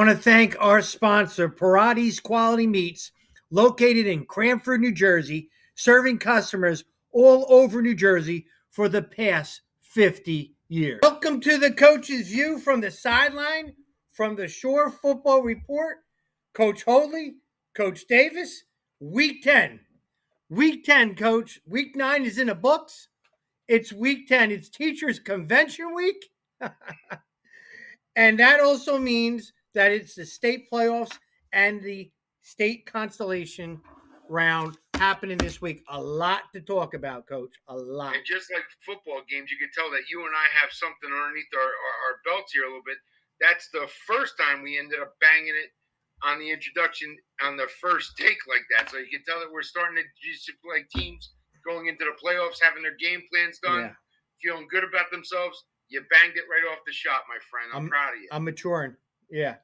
want to thank our sponsor, Parati's Quality Meats, located in Cranford, New Jersey, serving customers all over New Jersey for the past 50 years. Welcome to the Coach's View from the sideline, from the Shore Football Report. Coach Hoadley, Coach Davis, Week 10. Week 10, Coach. Week 9 is in the books. It's Week 10. It's Teachers Convention Week. And that also means that it's the state playoffs and the state consolation round happening this week. A lot to talk about, Coach. A lot. And just like football games, you can tell that you and I have something underneath our belts here a little bit. That's the first time we ended up banging it on the introduction on the first take like that. So you can tell that we're starting to just like teams going into the playoffs, having their game plans done, feeling good about themselves. You banged it right off the shot, my friend. I'm proud of you. I'm maturing. Yeah.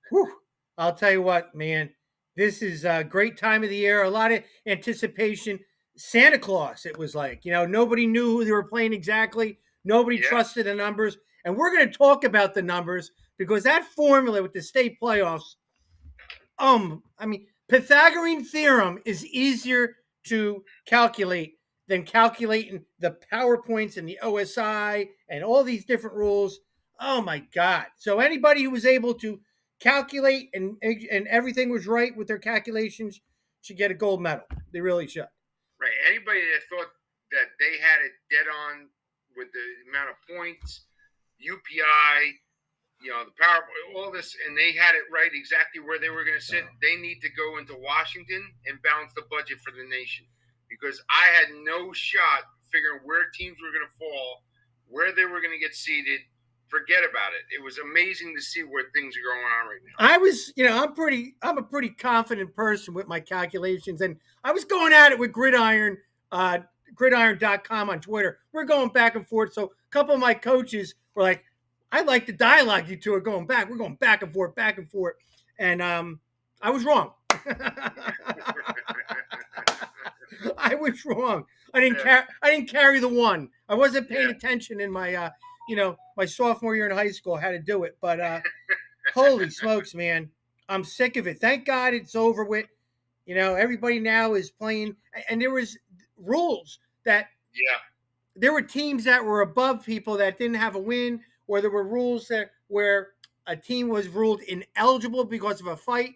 Whew. I'll tell you what, man. This is a great time of the year. A lot of anticipation. Santa Claus, it was like. Nobody knew who they were playing exactly. Nobody trusted the numbers. And we're going to talk about the numbers because that formula with the state playoffs, Pythagorean theorem is easier to calculate than calculating the PowerPoints and the OSI and all these different rules. Oh my God. So anybody who was able to calculate and everything was right with their calculations should get a gold medal. They really should. Right. Anybody that thought that they had it dead on with the amount of points, UPI, the PowerPoint, all this, and they had it right exactly where they were going to sit, they need to go into Washington and balance the budget for the nation. Because I had no shot figuring where teams were going to fall, where they were going to get seeded. Forget about it. It was amazing to see where things are going on right now. I was, I'm a pretty confident person with my calculations, and I was going at it with Gridiron, gridiron.com on Twitter. We're going back and forth. So a couple of my coaches were like, I like the dialogue you two are going back. We're going back and forth. And I was wrong. I was wrong. I didn't carry the one. I wasn't paying attention in my my sophomore year in high school how to do it. But holy smokes, man. I'm sick of it. Thank God it's over with. Everybody now is playing, and there was rules that there were teams that were above people that didn't have a win, or there were rules where a team was ruled ineligible because of a fight,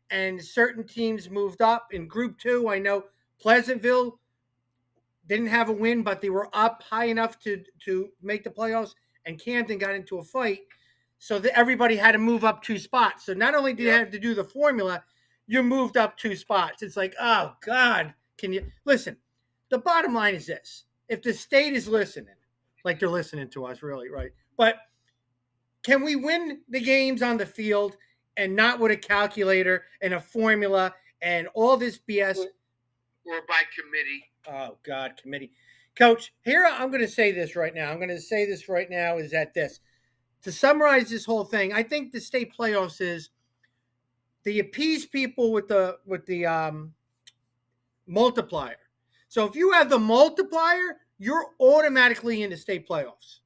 and certain teams moved up in Group 2. I know Pleasantville didn't have a win, but they were up high enough to make the playoffs, and Camden got into a fight. So everybody had to move up 2 spots. So not only did you have to do the formula, you moved up 2 spots. It's like, oh, God, can you – listen, the bottom line is this. If the state is listening, like they're listening to us really, right? But can we win the games on the field and not with a calculator and a formula and all this BS – or by committee. Oh, God, committee. Coach, here I'm going to say this right now. Is that this. To summarize this whole thing, I think the state playoffs is they appease people with the multiplier. So if you have the multiplier, you're automatically in the state playoffs.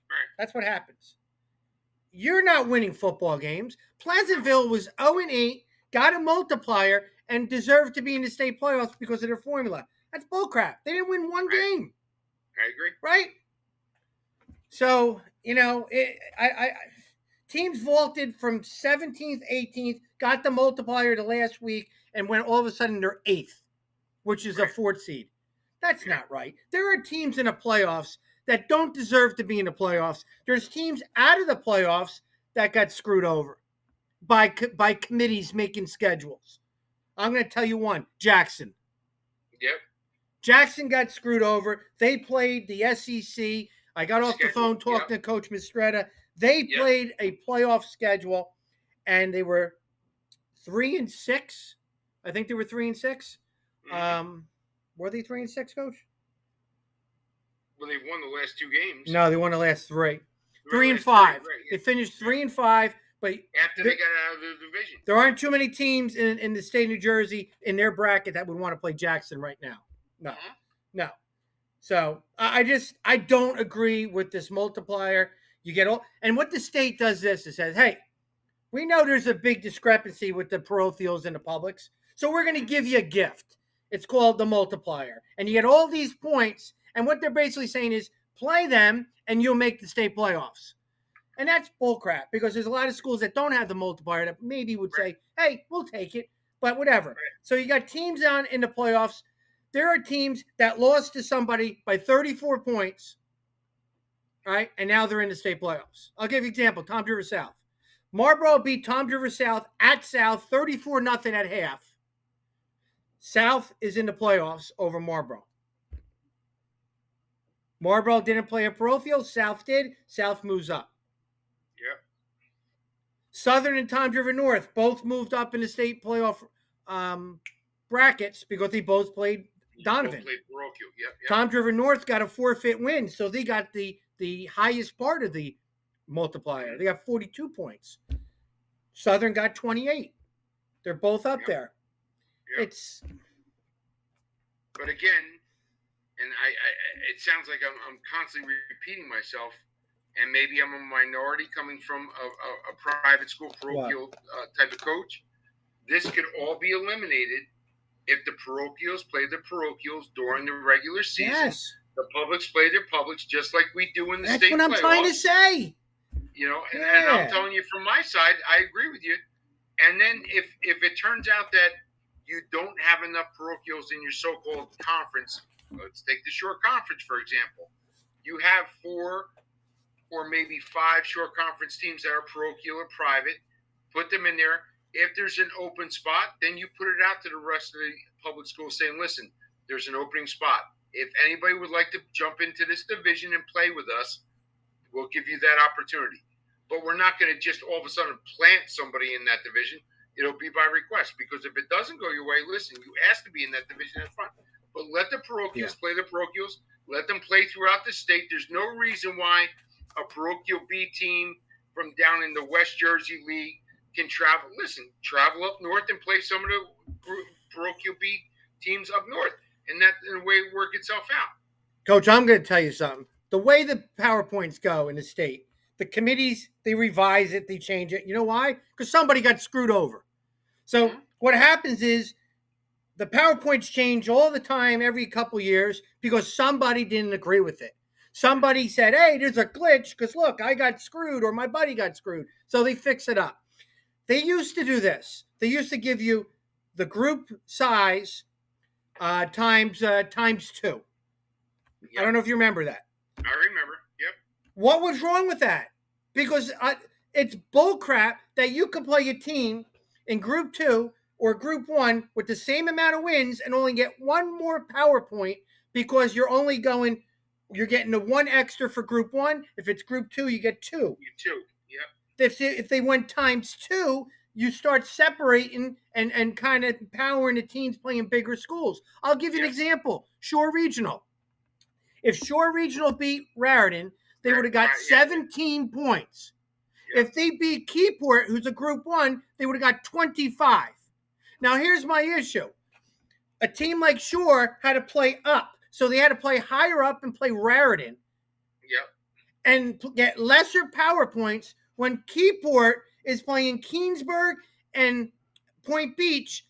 Right. That's what happens. You're not winning football games. Pleasantville was 0-8, got a multiplier, and deserved to be in the state playoffs because of their formula. That's bullcrap. They didn't win one game. I agree. Right? So, teams vaulted from 17th, 18th, got the multiplier the last week, and went all of a sudden they're 8th, which is a 4th seed. That's not right. There are teams in the playoffs that don't deserve to be in the playoffs. There's teams out of the playoffs that got screwed over by committees making schedules. I'm going to tell you one, Jackson. Yep. Jackson got screwed over. They played the SEC. I got off the phone talking to Coach Mistretta. They played a playoff schedule, and they were 3-6. I think they were 3-6. Mm-hmm. Were they 3-6, Coach? Well, they've won the last 2 games. No, they won the last 3. 3-5. Right, They finished 3-5. But after they got out of the division, there aren't too many teams in the state of New Jersey in their bracket that would want to play Jackson right now. No, no. So I don't agree with this multiplier. You get all, and what the state does this, it says, hey, we know there's a big discrepancy with the parochials and the publics, so we're going to give you a gift. It's called the multiplier. And you get all these points, and what they're basically saying is play them, and you'll make the state playoffs. And that's bullcrap because there's a lot of schools that don't have the multiplier that maybe would say, hey, we'll take it, but whatever. Right. So you got teams down in the playoffs. There are teams that lost to somebody by 34 points, right? And now they're in the state playoffs. I'll give you an example. Tom River South. Marlboro beat Tom River South at South 34-0 at half. South is in the playoffs over Marlboro. Marlboro didn't play a parochial. South did. South moves up. Yep. Southern and Tom River North both moved up in the state playoff brackets because they both played Donovan. Both played parochial. Yep. Tom River North got a forfeit win, so they got the highest part of the multiplier. They got 42 points. Southern got 28. They're both up there. Yep. It's. But again, and I it sounds like I'm constantly repeating myself, and maybe I'm a minority coming from a private school parochial type of coach. This could all be eliminated if the parochials play the parochials during the regular season. Yes. The publics play their publics just like we do in the That's state what I'm playoffs. trying to say. You know, and I'm telling you from my side, I agree with you. And then if it turns out that you don't have enough parochials in your so-called conference, let's take the short conference, for example. You have 4 or maybe 5 short conference teams that are parochial or private. Put them in there. If there's an open spot, then you put it out to the rest of the public schools saying, listen, there's an opening spot. If anybody would like to jump into this division and play with us, we'll give you that opportunity. But we're not going to just all of a sudden plant somebody in that division. It'll be by request, because if it doesn't go your way, listen, you asked to be in that division, that's fine. But let the parochials play the parochials. Let them play throughout the state. There's no reason why a parochial B team from down in the West Jersey League can travel. Listen, travel up north and play some of the parochial B teams up north. And that, in a way, work itself out. Coach, I'm going to tell you something. The way the PowerPoints go in the state, the committees, they revise it, they change it. You know why? Because somebody got screwed over. So what happens is the PowerPoints change all the time, every couple years, because somebody didn't agree with it. Somebody said, hey, there's a glitch because, look, I got screwed or my buddy got screwed. So they fix it up. They used to do this. They used to give you the group size times 2. Yep. I don't know if you remember that. I remember. Yep. What was wrong with that? Because it's bullcrap that you could play a team in Group 2 or Group 1 with the same amount of wins and only get one more PowerPoint because you're getting the 1 extra for Group 1. If it's Group 2, you get 2. You 2. Yep. If they went times 2, you start separating and kind of powering the teams playing bigger schools. I'll give you an example. Shore Regional. If Shore Regional beat Raritan, they would have got 17 points. Yep. If they beat Keyport, who's a Group 1, they would have got 25. Now, here's my issue. A team like Shore had to play up. So they had to play higher up and play Raritan. Yep. And get lesser power points when Keyport is playing Keensburg and Point Beach,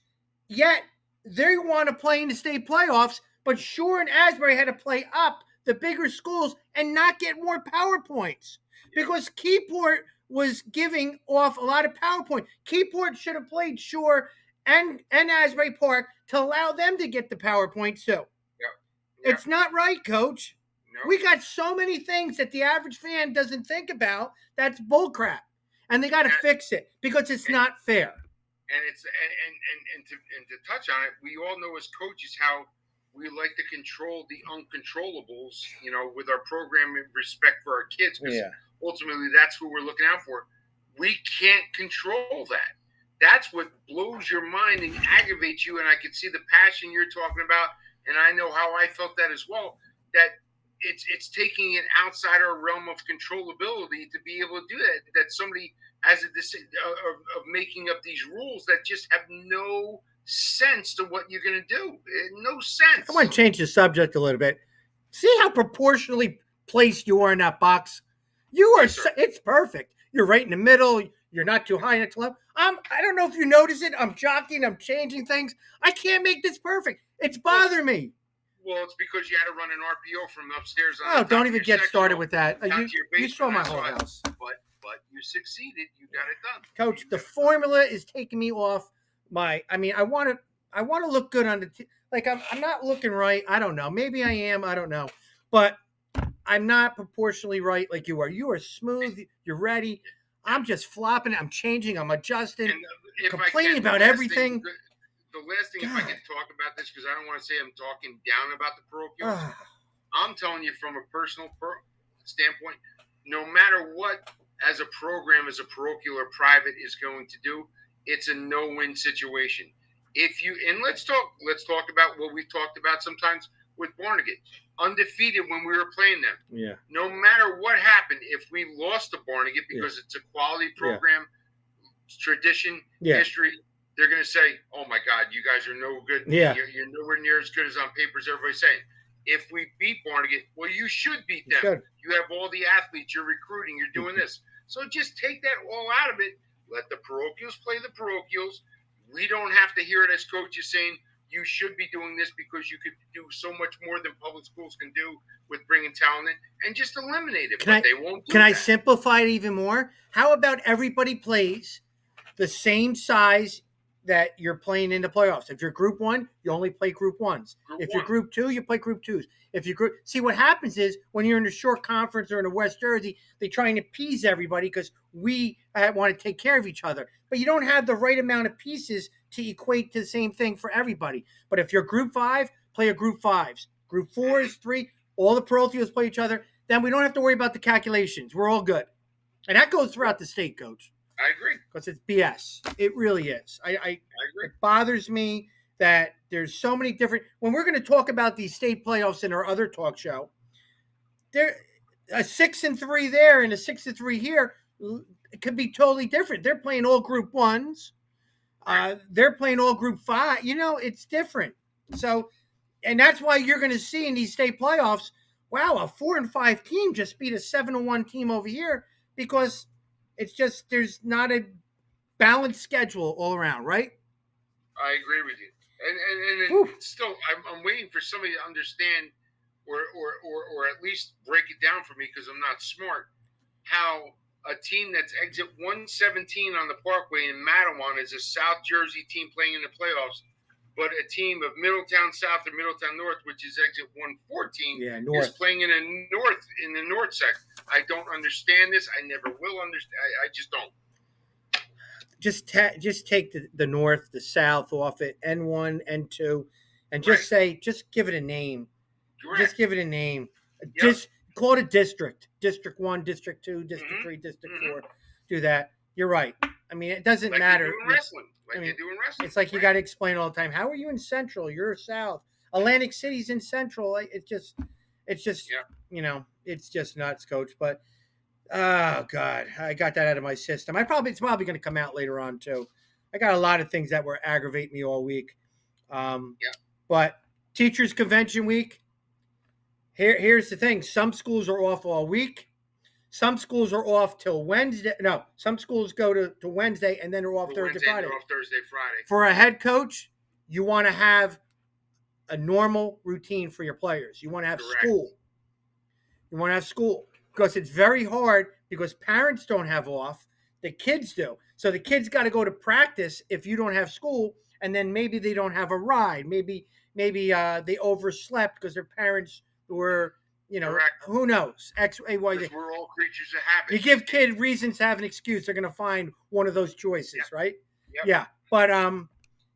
yet they want to play in the state playoffs, but Shore and Asbury had to play up the bigger schools and not get more PowerPoints because Keyport was giving off a lot of PowerPoint. Keyport should have played Shore and Asbury Park to allow them to get the PowerPoint too. It's not right, Coach. No. We got so many things that the average fan doesn't think about. That's bullcrap. And they got to fix it because it's not fair. And it's and to touch on it, we all know as coaches how we like to control the uncontrollables, with our program in respect for our kids, because ultimately that's who we're looking out for. We can't control that. That's what blows your mind and aggravates you. And I can see the passion you're talking about, and I know how I felt that as well. That it's taking it outside our realm of controllability to be able to do that. That somebody has a decision of making up these rules that just have no sense to what you're going to do. No sense. I want to change the subject a little bit. See how proportionally placed you are in that box? You are. Yes, sir. It's perfect. You're right in the middle. You're not too high, not too low. I don't know if you notice it. I'm jockeying. I'm changing things. I can't make this perfect. It's bothering me. Well, it's because you had to run an RPO from upstairs on Oh, the top don't of even your get started sectional with that. down to your You basement. saw my That's whole why. house. But you succeeded. You got it done. Coach, the formula is taking me off my. I mean, I want to look good on the. Like I'm not looking right. I don't know. Maybe I am. I don't know. But I'm not proportionally right like you are. You are smooth. You're ready. I'm just flopping. I'm changing. I'm adjusting. And if Complaining I can, about everything. The last thing, if I God. can talk about this, because I don't want to say I'm talking down about the parochials. Ah, I'm telling you from a personal standpoint, no matter what, as a program, as a parochial or private is going to do, it's a no-win situation. If you and let's talk about what we've talked about sometimes with Barnegat, undefeated when we were playing them. yeah. No matter what happened, if we lost to Barnegat because it's a quality program, tradition, history, they're going to say, "Oh my God, you guys are no good. Yeah. You're nowhere near as good as on paper as everybody's saying." If we beat Barnegat, well, you should beat them. You have all the athletes, you're recruiting, you're doing this. So just take that all out of it. Let the parochials play the parochials. We don't have to hear it as coaches saying, you should be doing this because you could do so much more than public schools can do with bringing talent in, and just eliminate it. They won't do Can that. I simplify it even more? How about everybody plays the same size that you're playing in the playoffs? If you're group one, you only play group ones. You're group two, you play group twos. If you see what happens is when you're in a short conference or in a West Jersey, they try and appease everybody because we want to take care of each other. But you don't have the right amount of pieces to equate to the same thing for everybody. But if you're group five, play a group fives. Group fours, three, all the parochials play each other. Then we don't have to worry about the calculations. We're all good. And that goes throughout the state, Coach. I agree. Because it's BS. It really is. I agree. It bothers me that there's so many different. When we're going to talk about these state playoffs in our other talk show, there a 6-3 there and a 6-3 here. It could be totally different. They're playing all group ones. They're playing all group five. It's different. So, and that's why you're going to see in these state playoffs, wow, a 4-5 team just beat a 7-1 team over here because it's just there's not a balanced schedule all around, right? I agree with you, and still, I'm waiting for somebody to understand, or at least break it down for me because I'm not smart. How a team that's exit 117 on the Parkway in Manalapan is a South Jersey team playing in the playoffs, but a team of Middletown South or Middletown North, which is exit 114, is playing in the north section. I don't understand this. I never will understand. I just don't. Just take the north, the south off it, N1, N2, and just give it a name. Correct. Just give it a name. Just call it a district. District 1, District 2, District 3, District 4. Do that. You're right. I mean, it doesn't matter. You're doing wrestling. You're doing wrestling. It's like you got to explain all the time. How are you in Central? You're South. Atlantic City's in Central. It's just, it's just nuts, Coach. But oh God, I got that out of my system. It's probably going to come out later on too. I got a lot of things that were aggravating me all week. But Teachers Convention Week. Here's the thing. Some schools are off all week. Some schools are off till Wednesday. No, some schools go to Wednesday and then they're off Thursday, Friday. They're off Thursday, Friday. For a head coach, you want to have a normal routine for your players. You want to have school. You want to have school because it's very hard because parents don't have off. The kids do. So the kids got to go to practice if you don't have school, and then maybe they don't have a ride. Maybe they overslept because their parents were, who knows? X, A, Y, Z. We're all creatures of habit. You give kid reasons to have an excuse, they're going to find one of those choices, right? Yep. Yeah. But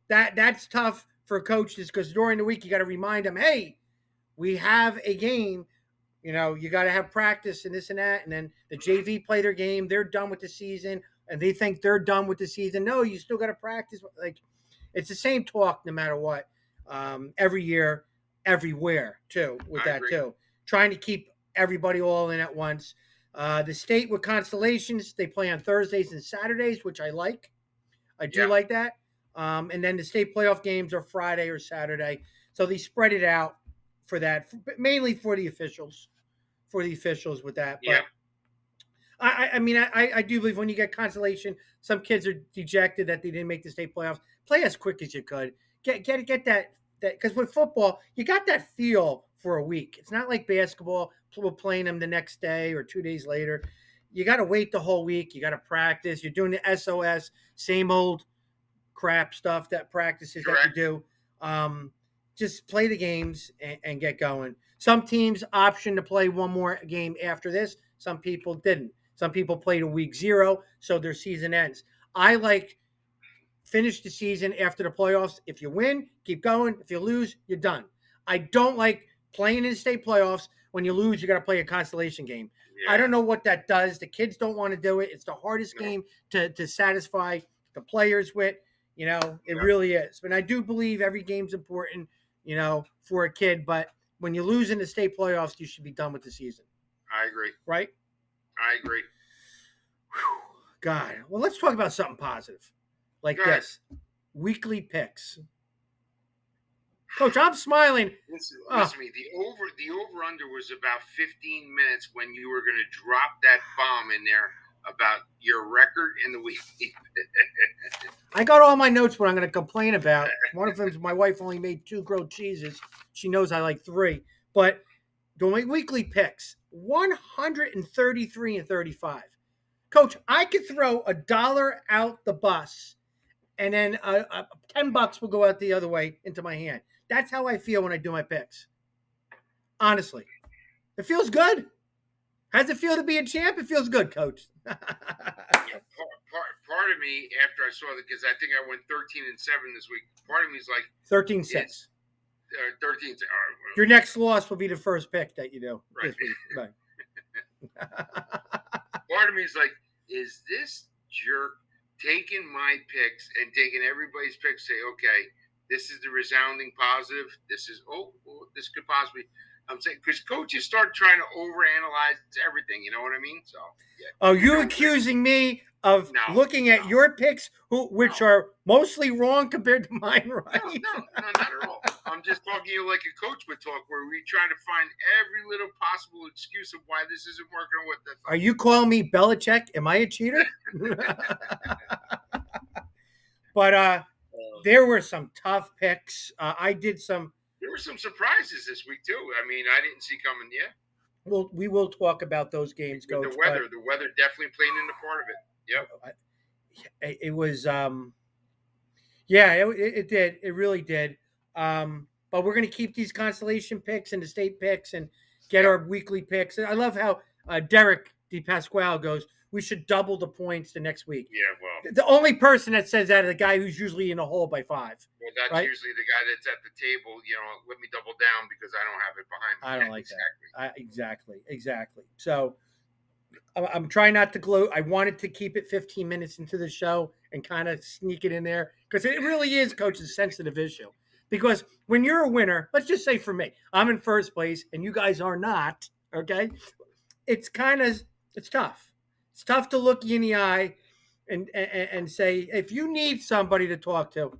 that's tough for coaches because during the week you got to remind them, hey, we have a game. You got to have practice and this and that. And then the JV play their game. They're done with the season, and they think they're done with the season. No, you still got to practice. Like, it's the same talk no matter what. Every year, everywhere too. With that too, trying to keep everybody all in at once. The state with Constellations, they play on Thursdays and Saturdays, which I like. I do like that. And then the state playoff games are Friday or Saturday, so they spread it out for that, mainly for the officials with that. But I mean, I do believe when you get consolation, some kids are dejected that they didn't make the state playoffs. Play as quick as you could. Get that because with football, you got that feel for a week. It's not like basketball. We're playing them the next day or 2 days later. You got to wait the whole week. You got to practice. You're doing the SOS, same old crap stuff that practices that you Correct. do. Just play the games and get going. Some teams option to play one more game after this. Some people didn't. Some people played a week 0, so their season ends. I like finish the season after the playoffs. If you win, keep going. If you lose, you're done. I don't like playing in state playoffs. When you lose, you got to play a consolation game. I Yeah. don't know what that does. The kids don't want to do it. It's the hardest No. game to satisfy the players with. It Yeah. really is. But I do believe every game's important, for a kid. But when you lose in the state playoffs, you should be done with the season. I agree. Right? I agree. Whew. God. Well, let's talk about something positive. Like this. Weekly picks. Coach, I'm smiling. Listen to me. The over under was about 15 minutes when you were going to drop that bomb in there about your record in the week. I got all my notes, what I'm going to complain about. One of them is my wife only made 2 grilled cheeses. She knows I like 3. But doing weekly picks, 133 and 35. Coach, I could throw $1 out the bus, and then $10 will go out the other way into my hand. That's how I feel when I do my picks. Honestly, it feels good. How's it feel to be a champ? It feels good, Coach. Part of me, after I saw that, because I think I went 13-7 this week. Part of me is like 13-6. 13. Your next loss will be the first pick that you do Right. this week. Right. Part of me is like, is this jerk taking my picks and taking everybody's picks? Say, okay, this is the resounding positive. This is this could possibly. I'm saying because coaches start trying to overanalyze everything. You know what I mean? So. Yeah. Oh, you accusing me of looking at your picks, which are mostly wrong compared to mine, right? No, not at all. I'm just talking to you like a coach would talk, where we try to find every little possible excuse of why this isn't working or what the. Are you calling me Belichick? Am I a cheater? But there were some tough picks. I did some. There were some surprises this week too. I mean, I didn't see coming. Yeah. Well, we will talk about those games, Coach. The weather definitely played into part of it. Yep. It was, yeah, it did. It really did. But we're going to keep these consolation picks and the state picks and get our weekly picks. I love how Derek DePasquale goes, we should double the points the next week. Yeah, well. The only person that says that is the guy who's usually in a hole by 5. Well, that's usually the guy that's at the table, let me double down because I don't have it behind me. I don't like that. Exactly. So I'm trying not to gloat. I wanted to keep it 15 minutes into the show and kind of sneak it in there because it really is, Coach, a sensitive issue. Because when you're a winner, let's just say for me, I'm in first place and you guys are not, okay? It's tough. It's tough to look you in the eye and say, if you need somebody to talk to,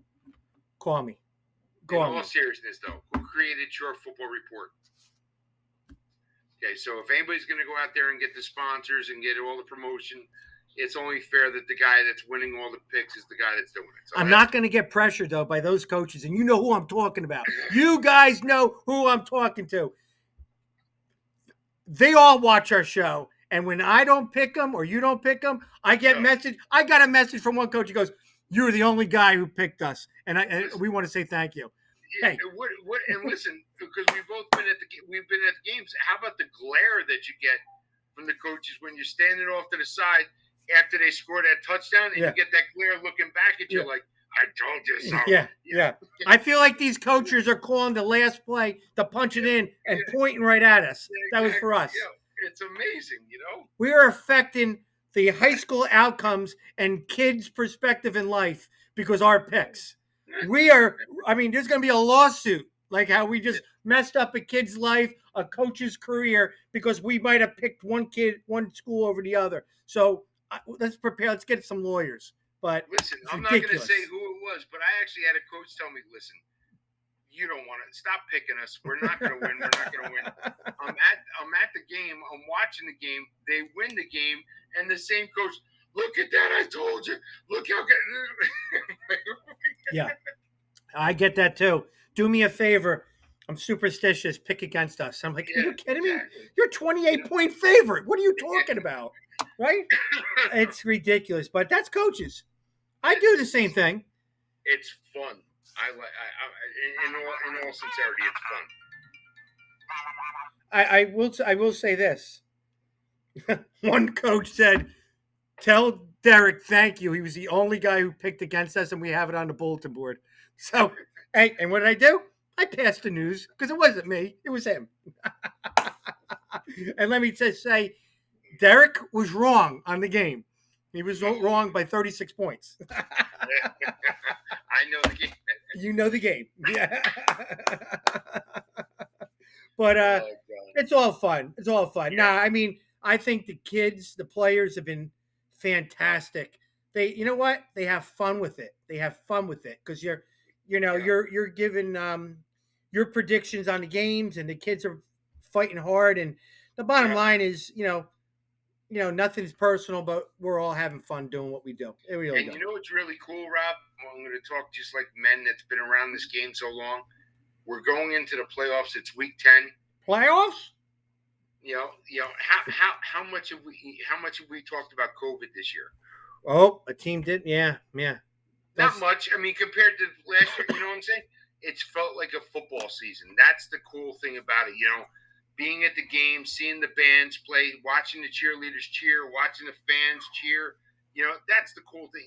call me. In all seriousness, though, who created your football report? Okay, so if anybody's going to go out there and get the sponsors and get all the promotion, it's only fair that the guy that's winning all the picks is the guy that's doing it. So I'm not going to get pressured, though, by those coaches, and you know who I'm talking about. You guys know who I'm talking to. They all watch our show, and when I don't pick them or you don't pick them, I get message. I got a message from one coach who goes, "You're the only guy who picked us, and we want to say thank you." Hey, and listen, because we've been at the games. How about the glare that you get from the coaches when you're standing off to the side after they score that touchdown, and you get that glare looking back at you like, "I told you so." Yeah. I feel like these coaches are calling the last play to punch it in and pointing right at us. That was for us. Yeah. It's amazing, We are affecting the high school outcomes and kids' perspective in life because our picks. There's going to be a lawsuit, like how we just messed up a kid's life, a coach's career, because we might have picked one school over the other. So let's prepare. Let's get some lawyers. But listen, I'm not going to say who it was, but I actually had a coach tell me, listen, you don't want to stop picking us. We're not going to win. We're not going to win. I'm at the game. I'm watching the game. They win the game, and the same coach. Look at that! I told you. Look how good. Yeah, I get that too. Do me a favor. I'm superstitious. Pick against us. I'm like, are you kidding me? Exactly. You're 28-point favorite. What are you talking about? Right? It's ridiculous, but that's coaches. I do the same thing. It's fun. In all sincerity, it's fun. I will say this. One coach said, "Tell Derek thank you. He was the only guy who picked against us, and we have it on the bulletin board." So, hey, and what did I do? I passed the news because it wasn't me; it was him. And let me just say, Derek was wrong on the game. He was wrong by 36 points. I know the game. You know the game. Yeah. But it's all fun. It's all fun. Yeah. Nah, I mean, I think the kids, the players have been fantastic. They, you know what? They have fun with it. They have fun with it because you're giving your predictions on the games, and the kids are fighting hard. And the bottom line is, nothing's personal, but we're all having fun doing what we do. It really And you know what's really cool, Rob? I'm going to talk just like men that's been around this game so long. We're going into the playoffs. It's week 10. Playoffs? How much have we talked about COVID this year? Oh, a team did, yeah. Not much. I mean, compared to last year, you know what I'm saying? It's felt like a football season. That's the cool thing about it. Being at the game, seeing the bands play, watching the cheerleaders cheer, watching the fans cheer. That's the cool thing.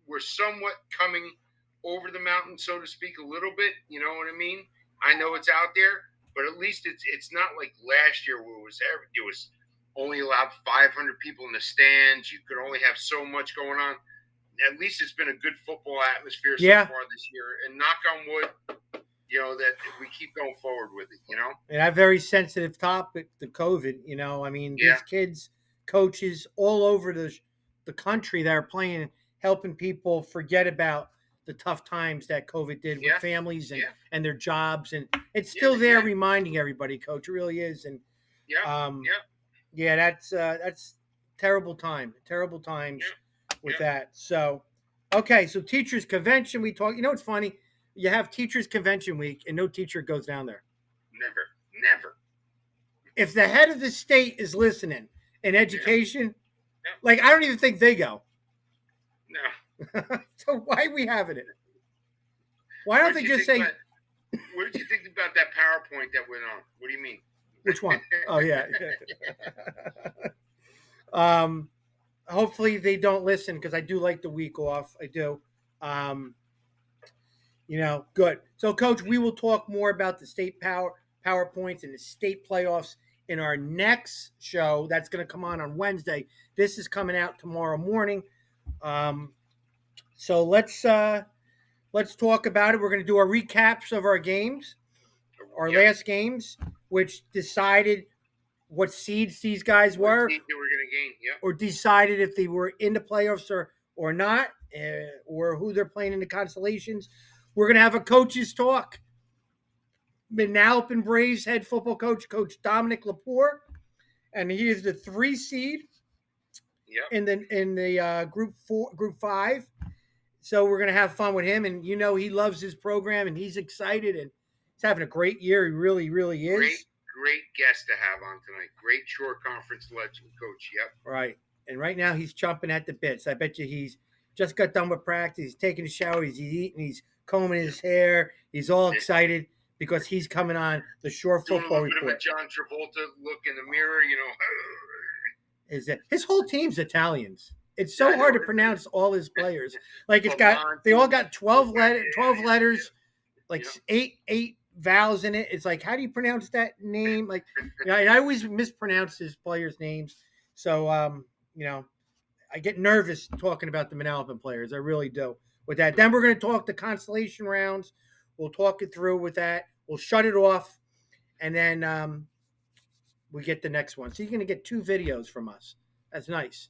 We're somewhat coming over the mountain, so to speak, a little bit. You know what I mean? I know it's out there, but at least it's not like last year where it was only allowed 500 people in the stands. You could only have so much going on. At least it's been a good football atmosphere so far this year. And knock on wood, that we keep going forward with it, And that very sensitive topic, the COVID, I mean, these kids, coaches all over the country that are playing, helping people forget about the tough times that COVID did with families and their jobs. And it's still there reminding everybody, Coach. It really is. And that's terrible times with that. So, okay, so teachers convention, we talk. It's funny. You have teachers convention week, and no teacher goes down there. Never. If the head of the state is listening in education, like I don't even think they go. No. So why are we having it? Why don't they just say? What did you think about that PowerPoint that went on? What do you mean? Which one? Oh yeah. Hopefully they don't listen because I do like the week off. I do. Good. So, Coach, we will talk more about the state PowerPoints and the state playoffs in our next show. That's going to come on Wednesday. This is coming out tomorrow morning. So let's talk about it. We're going to do our recaps of our games, our last games, which decided what seeds these guys were, or decided if they were in the playoffs or not, or who they're playing in the Consolations. We're going to have a coaches talk. Manalapan Braves head football coach, Coach Dominic Lepore, and he is the 3 seed in the group 5. So we're going to have fun with him, and he loves his program, and he's excited, and he's having a great year. He really, really is. Great guest to have on tonight. Great short conference legend coach. Yep. Right. And right now he's chomping at the bits. I bet you he's just got done with practice. He's taking a shower. He's eating. He's combing his hair. He's all excited because he's coming on the Shore Football Report. Doing a bit of a John Travolta look in the mirror, Is that his whole team's Italians? It's so hard to pronounce all his players. Like they all got 12 letters, like eight vowels in it. It's like, how do you pronounce that name? Like, I always mispronounce his players' names. So, I get nervous talking about the Manalapan players. I really do with that. Then we're going to talk the consolation rounds. We'll talk it through with that. We'll shut it off. And then we get the next one. So you're going to get 2 videos from us. That's nice.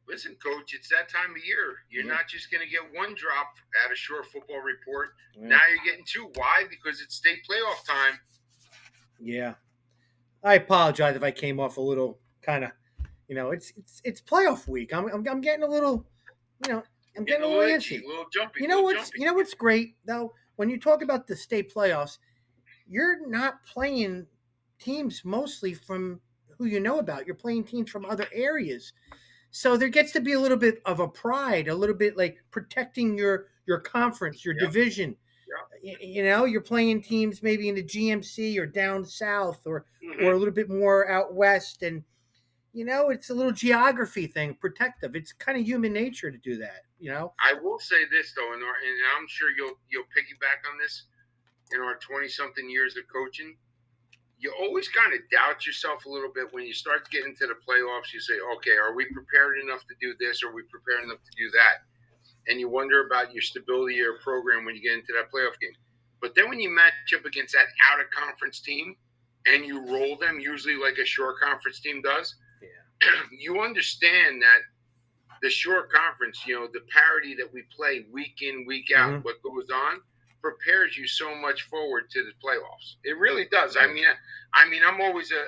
Listen, Coach, it's that time of year. You're not just going to get one drop at a short football report. Now you're getting two. Why? Because it's state playoff time. Yeah. I apologize if I came off a little kind of, it's playoff week. I'm getting a little, I'm getting a little antsy. A little jumpy. You know what's great though? When you talk about the state playoffs, you're not playing teams mostly from who you know about. You're playing teams from other areas. So there gets to be a little bit of a pride, a little bit like protecting your conference, your division. You're playing teams maybe in the GMC or down south or a little bit more out west, and it's a little geography thing, protective. It's kind of human nature to do that. I will say this though, and I'm sure you'll piggyback on this. In our 20-something years of coaching, you always kind of doubt yourself a little bit when you start to get into the playoffs. You say, okay, are we prepared enough to do this? Are we prepared enough to do that? And you wonder about your stability of your program when you get into that playoff game. But then when you match up against that out-of-conference team and you roll them, usually like a short conference team does, you understand that the short conference, the parity that we play week in, week out, what goes on, prepares you so much forward to the playoffs. It really does. I mean, I'm always a,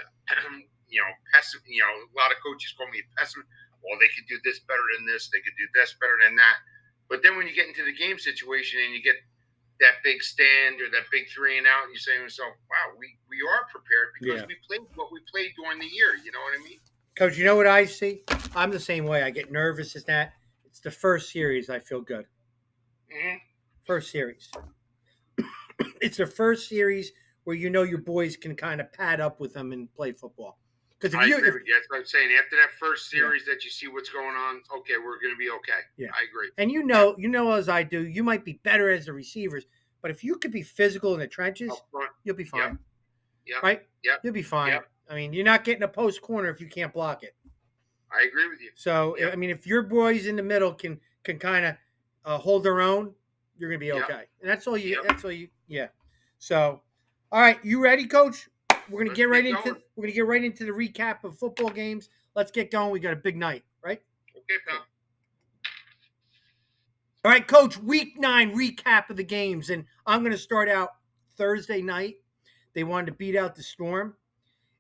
pessimist. A lot of coaches call me a pessimist. Well, they could do this better than this. They could do this better than that. But then when you get into the game situation and you get that big stand or that big 3 and out, and you say to yourself, wow, we are prepared because we played what we played during the year. You know what I mean? Coach, you know what I see? I'm the same way. I get nervous as that. It's the first series I feel good. First series. It's the first series where your boys can kind of pad up with them and play football. Because I agree with you. That's what I'm saying. After that first series that you see what's going on, okay, we're going to be okay. Yeah, I agree. And as I do, you might be better as the receivers, but if you could be physical in the trenches, you'll be fine. Yep. Right? Yep. You'll be fine. Yep. I mean, you're not getting a post corner if you can't block it. I agree with you. So, I mean, if your boys in the middle can kind of hold their own, you're going to be okay. And that's all you. Yeah. So, all right, you ready, Coach? We're going to get right into the recap of football games. Let's get going. We got a big night, right? Okay, pal. All right, Coach. Week 9 recap of the games, and I'm going to start out Thursday night. They wanted to beat out the Storm,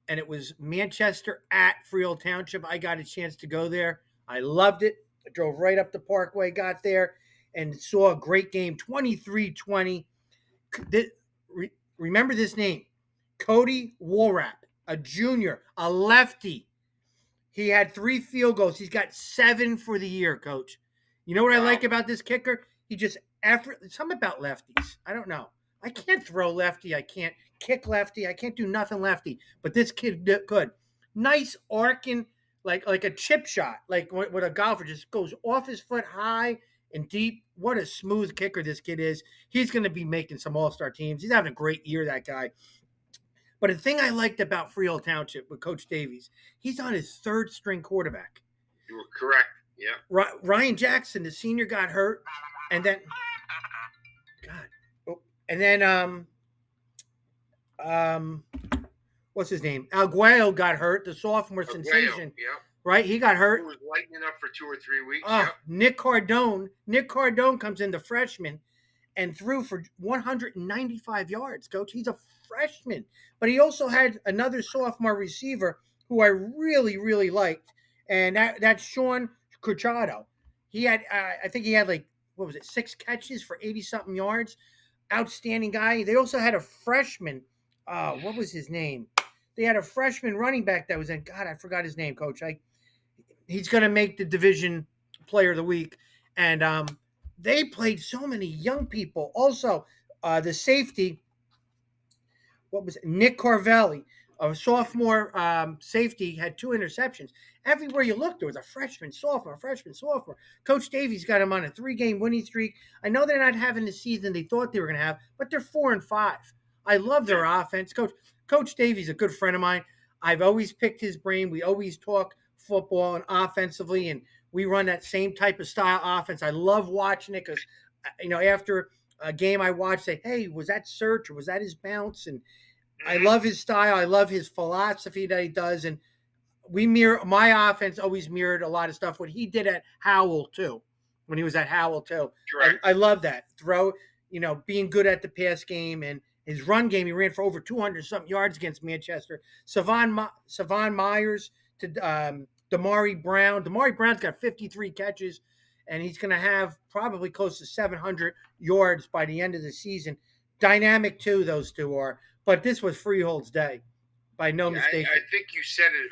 and it was Manchester at Freehold Township. I got a chance to go there. I loved it. I drove right up the Parkway, got there, and saw a great game, 23-20. Remember this name, Cody Walrap, a junior, a lefty. He had 3 field goals. He's got 7 for the year, Coach. You know what I like about this kicker? He just, something about lefties. I don't know. I can't throw lefty. I can't kick lefty. I can't do nothing lefty. But this kid could. Nice arcing, like a chip shot, like what a golfer just goes off his foot high and deep. What a smooth kicker this kid is. He's going to be making some all-star teams. He's having a great year, that guy. But the thing I liked about Freehold Township with Coach Davies, he's on his 3rd string quarterback. You were correct. Yeah. Ryan Jackson, the senior, got hurt, and then what's his name? Alguello got hurt, the sophomore sensation. Yeah. Right? He got hurt. He was lighting up for 2 or 3 weeks. Nick Cardone. Nick Cardone comes in, the freshman, and threw for 195 yards, Coach. He's a freshman. But he also had another sophomore receiver who I really, really liked, and that's Sean Cruciado. He had, I think he had 6 catches for 80-something yards. Outstanding guy. They also had a freshman. What was his name? They had a freshman running back that was in. God, I forgot his name, Coach. He's going to make the division player of the week. And they played so many young people. Also, the safety, what was it? Nick Carvelli, a sophomore safety, had 2 interceptions. Everywhere you looked, there was a freshman, sophomore. Coach Davies got him on a 3-game winning streak. I know they're not having the season they thought they were going to have, but they're 4-5. I love their offense. Coach Davies is a good friend of mine. I've always picked his brain. We always talk football and offensively, and we run that same type of style offense. I love watching it because, after a game I watch, say, hey, was that search or was that his bounce? And I love his style. I love his philosophy that he does. And my offense always mirrored a lot of stuff what he did at Howell too, when he was at Howell too. Correct. I love that being good at the pass game and his run game. He ran for over 200 something yards against Manchester. Savon Myers to Damari Brown. Damari Brown's got 53 catches, and he's going to have probably close to 700 yards by the end of the season. Dynamic too, those two are. But this was Freehold's day, by no mistake. I think you said it,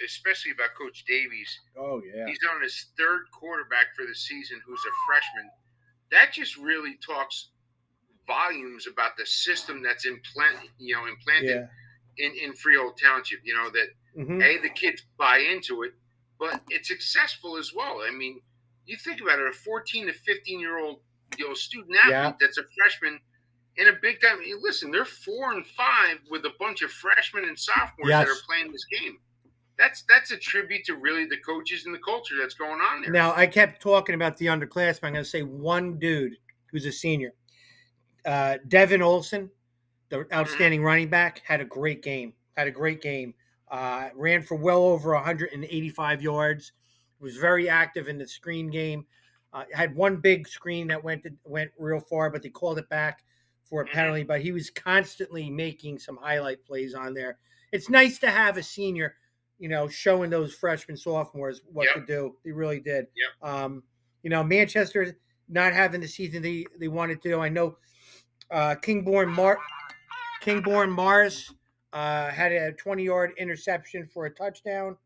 especially about Coach Davies. Oh yeah, he's on his third quarterback for the season, who's a freshman. That just really talks volumes about the system that's implanted in Freehold Township. That the kids buy into it, but it's successful as well. I mean, you think about it, a 14 to 15-year-old student athlete that's a freshman in a big time. Listen, they're 4-5 with a bunch of freshmen and sophomores that are playing this game. That's a tribute to really the coaches and the culture that's going on there. Now, I kept talking about the underclassmen. I'm going to say one dude who's a senior. Devin Olson, the outstanding running back, had a great game. Ran for well over 185 yards. Was very active in the screen game. Had one big screen that went real far, but they called it back for a penalty. But he was constantly making some highlight plays on there. It's nice to have a senior, showing those freshmen, sophomores what to do. They really did. Manchester not having the season they wanted to. I know Kingborn Morris had a 20-yard interception for a touchdown.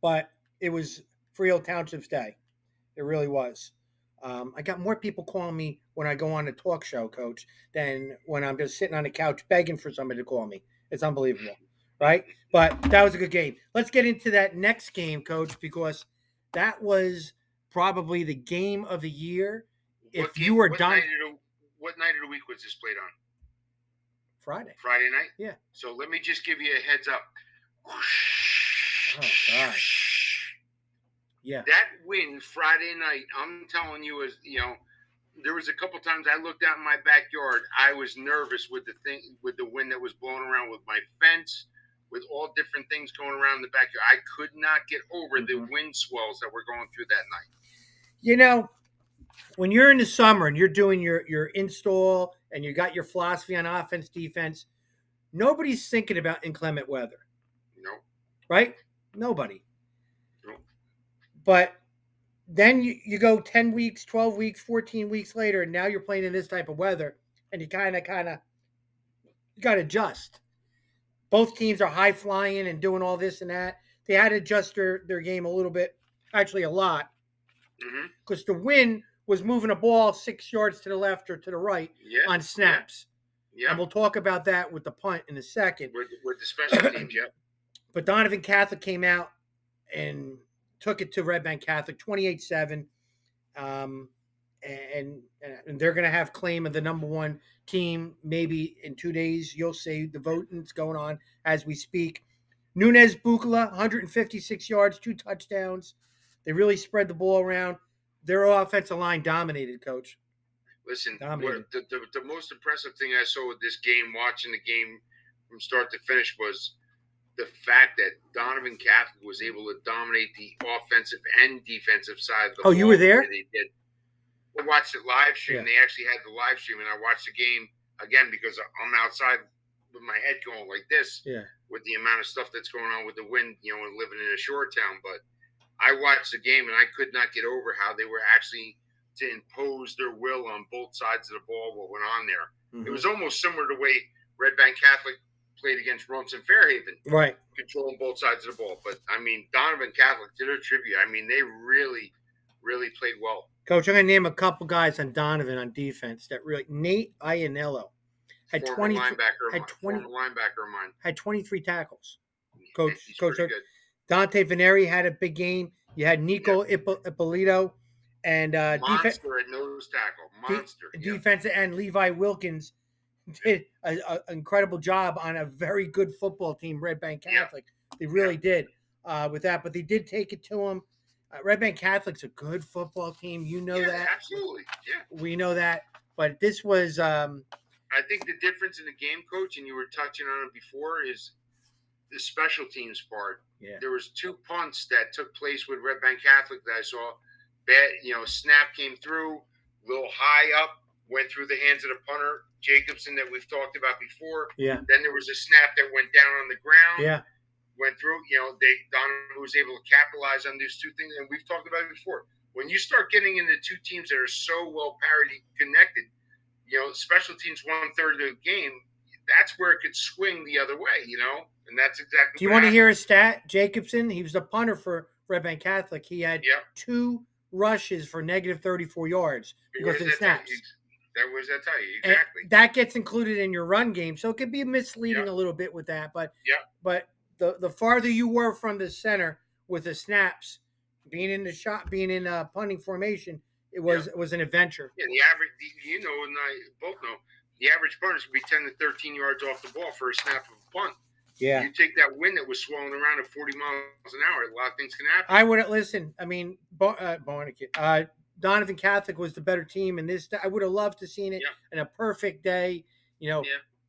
But it was Freehold Township's day. It really was. I got more people calling me when I go on a talk show, Coach, than when I'm just sitting on the couch begging for somebody to call me. It's unbelievable, right? But that was a good game. Let's get into that next game, Coach, because that was probably the game of the year. What night of the week was this played on? Friday night? Yeah. So let me just give you a heads up. Oh, God. Yeah. That win Friday night, I'm telling you, there was a couple times I looked out in my backyard. I was nervous with the wind that was blowing around with my fence, with all different things going around in the backyard. I could not get over the wind swells that were going through that night. When you're in the summer and you're doing your install and you got your philosophy on offense, defense, nobody's thinking about inclement weather. No. Right? Nobody. No. But then you go 10 weeks, 12 weeks, 14 weeks later, and now you're playing in this type of weather, and you kind of you got to adjust. Both teams are high flying and doing all this and that. They had to adjust their game a little bit, actually a lot, because the wind was moving a ball 6 yards to the left or to the right on snaps. Yeah. And we'll talk about that with the punt in a second. With the special teams, But Donovan Catholic came out and took it to Red Bank Catholic, 28-7. And they're going to have claim of the number one team maybe in 2 days. You'll see the voting's going on as we speak. Nunez Bukala, 156 yards, 2 touchdowns. They really spread the ball around. Their offensive line dominated, Coach. Listen, the most impressive thing I saw with this game, watching the game from start to finish, was the fact that Donovan Catholic was able to dominate the offensive and defensive side of the ball. Oh, you were there? They did. I watched it live stream. Yeah. They actually had the live stream, and I watched the game again because I'm outside with my head going like this with the amount of stuff that's going on with the wind, and living in a shore town. But I watched the game, and I could not get over how they were actually to impose their will on both sides of the ball, what went on there. It was almost similar to the way Red Bank Catholic played against Rumson Fairhaven. Right. Controlling both sides of the ball. But, Donovan Catholic did a tribute. They really, really played well. Coach, I'm going to name a couple guys on Donovan on defense that really – Nate Iannello had former linebacker of mine. Had 23 tackles. Coach, good. Dante Veneri had a big game. You had Nico Ippolito and monster at nose tackle. Monster. Defensive end Levi Wilkins did an incredible job on a very good football team, Red Bank Catholic. They really did with that, but they did take it to them. Red Bank Catholic's a good football team. You know that. Absolutely. Yeah. We know that. But this was I think the difference in the game, Coach, and you were touching on it before, is the special teams part. Yeah. There was 2 punts that took place with Red Bank Catholic that I saw. Bad, snap came through, a little high up, went through the hands of the punter Jacobson that we've talked about before. Yeah. Then there was a snap that went down on the ground. Yeah. Went through. Donovan was able to capitalize on these 2 things, and we've talked about it before. When you start getting into 2 teams that are so well parity connected, special teams 1/3 of the game, that's where it could swing the other way, and that's exactly. Do you want to hear a stat? Jacobson, he was the punter for Red Bank Catholic. He had 2 rushes for negative 34 yards because of the snaps. That was that tell you exactly. And that gets included in your run game, so it could be misleading a little bit with that. But the farther you were from the center with the snaps, being in the shot, being in punting formation, it was an adventure. Yeah, the average, and I both know, the average punters could be 10 to 13 yards off the ball for a snap of a punt. Yeah. You take that wind that was swirling around at 40 miles an hour, a lot of things can happen. I wouldn't listen. I mean, Donovan Catholic was the better team, and this I would have loved to seen it in a perfect day.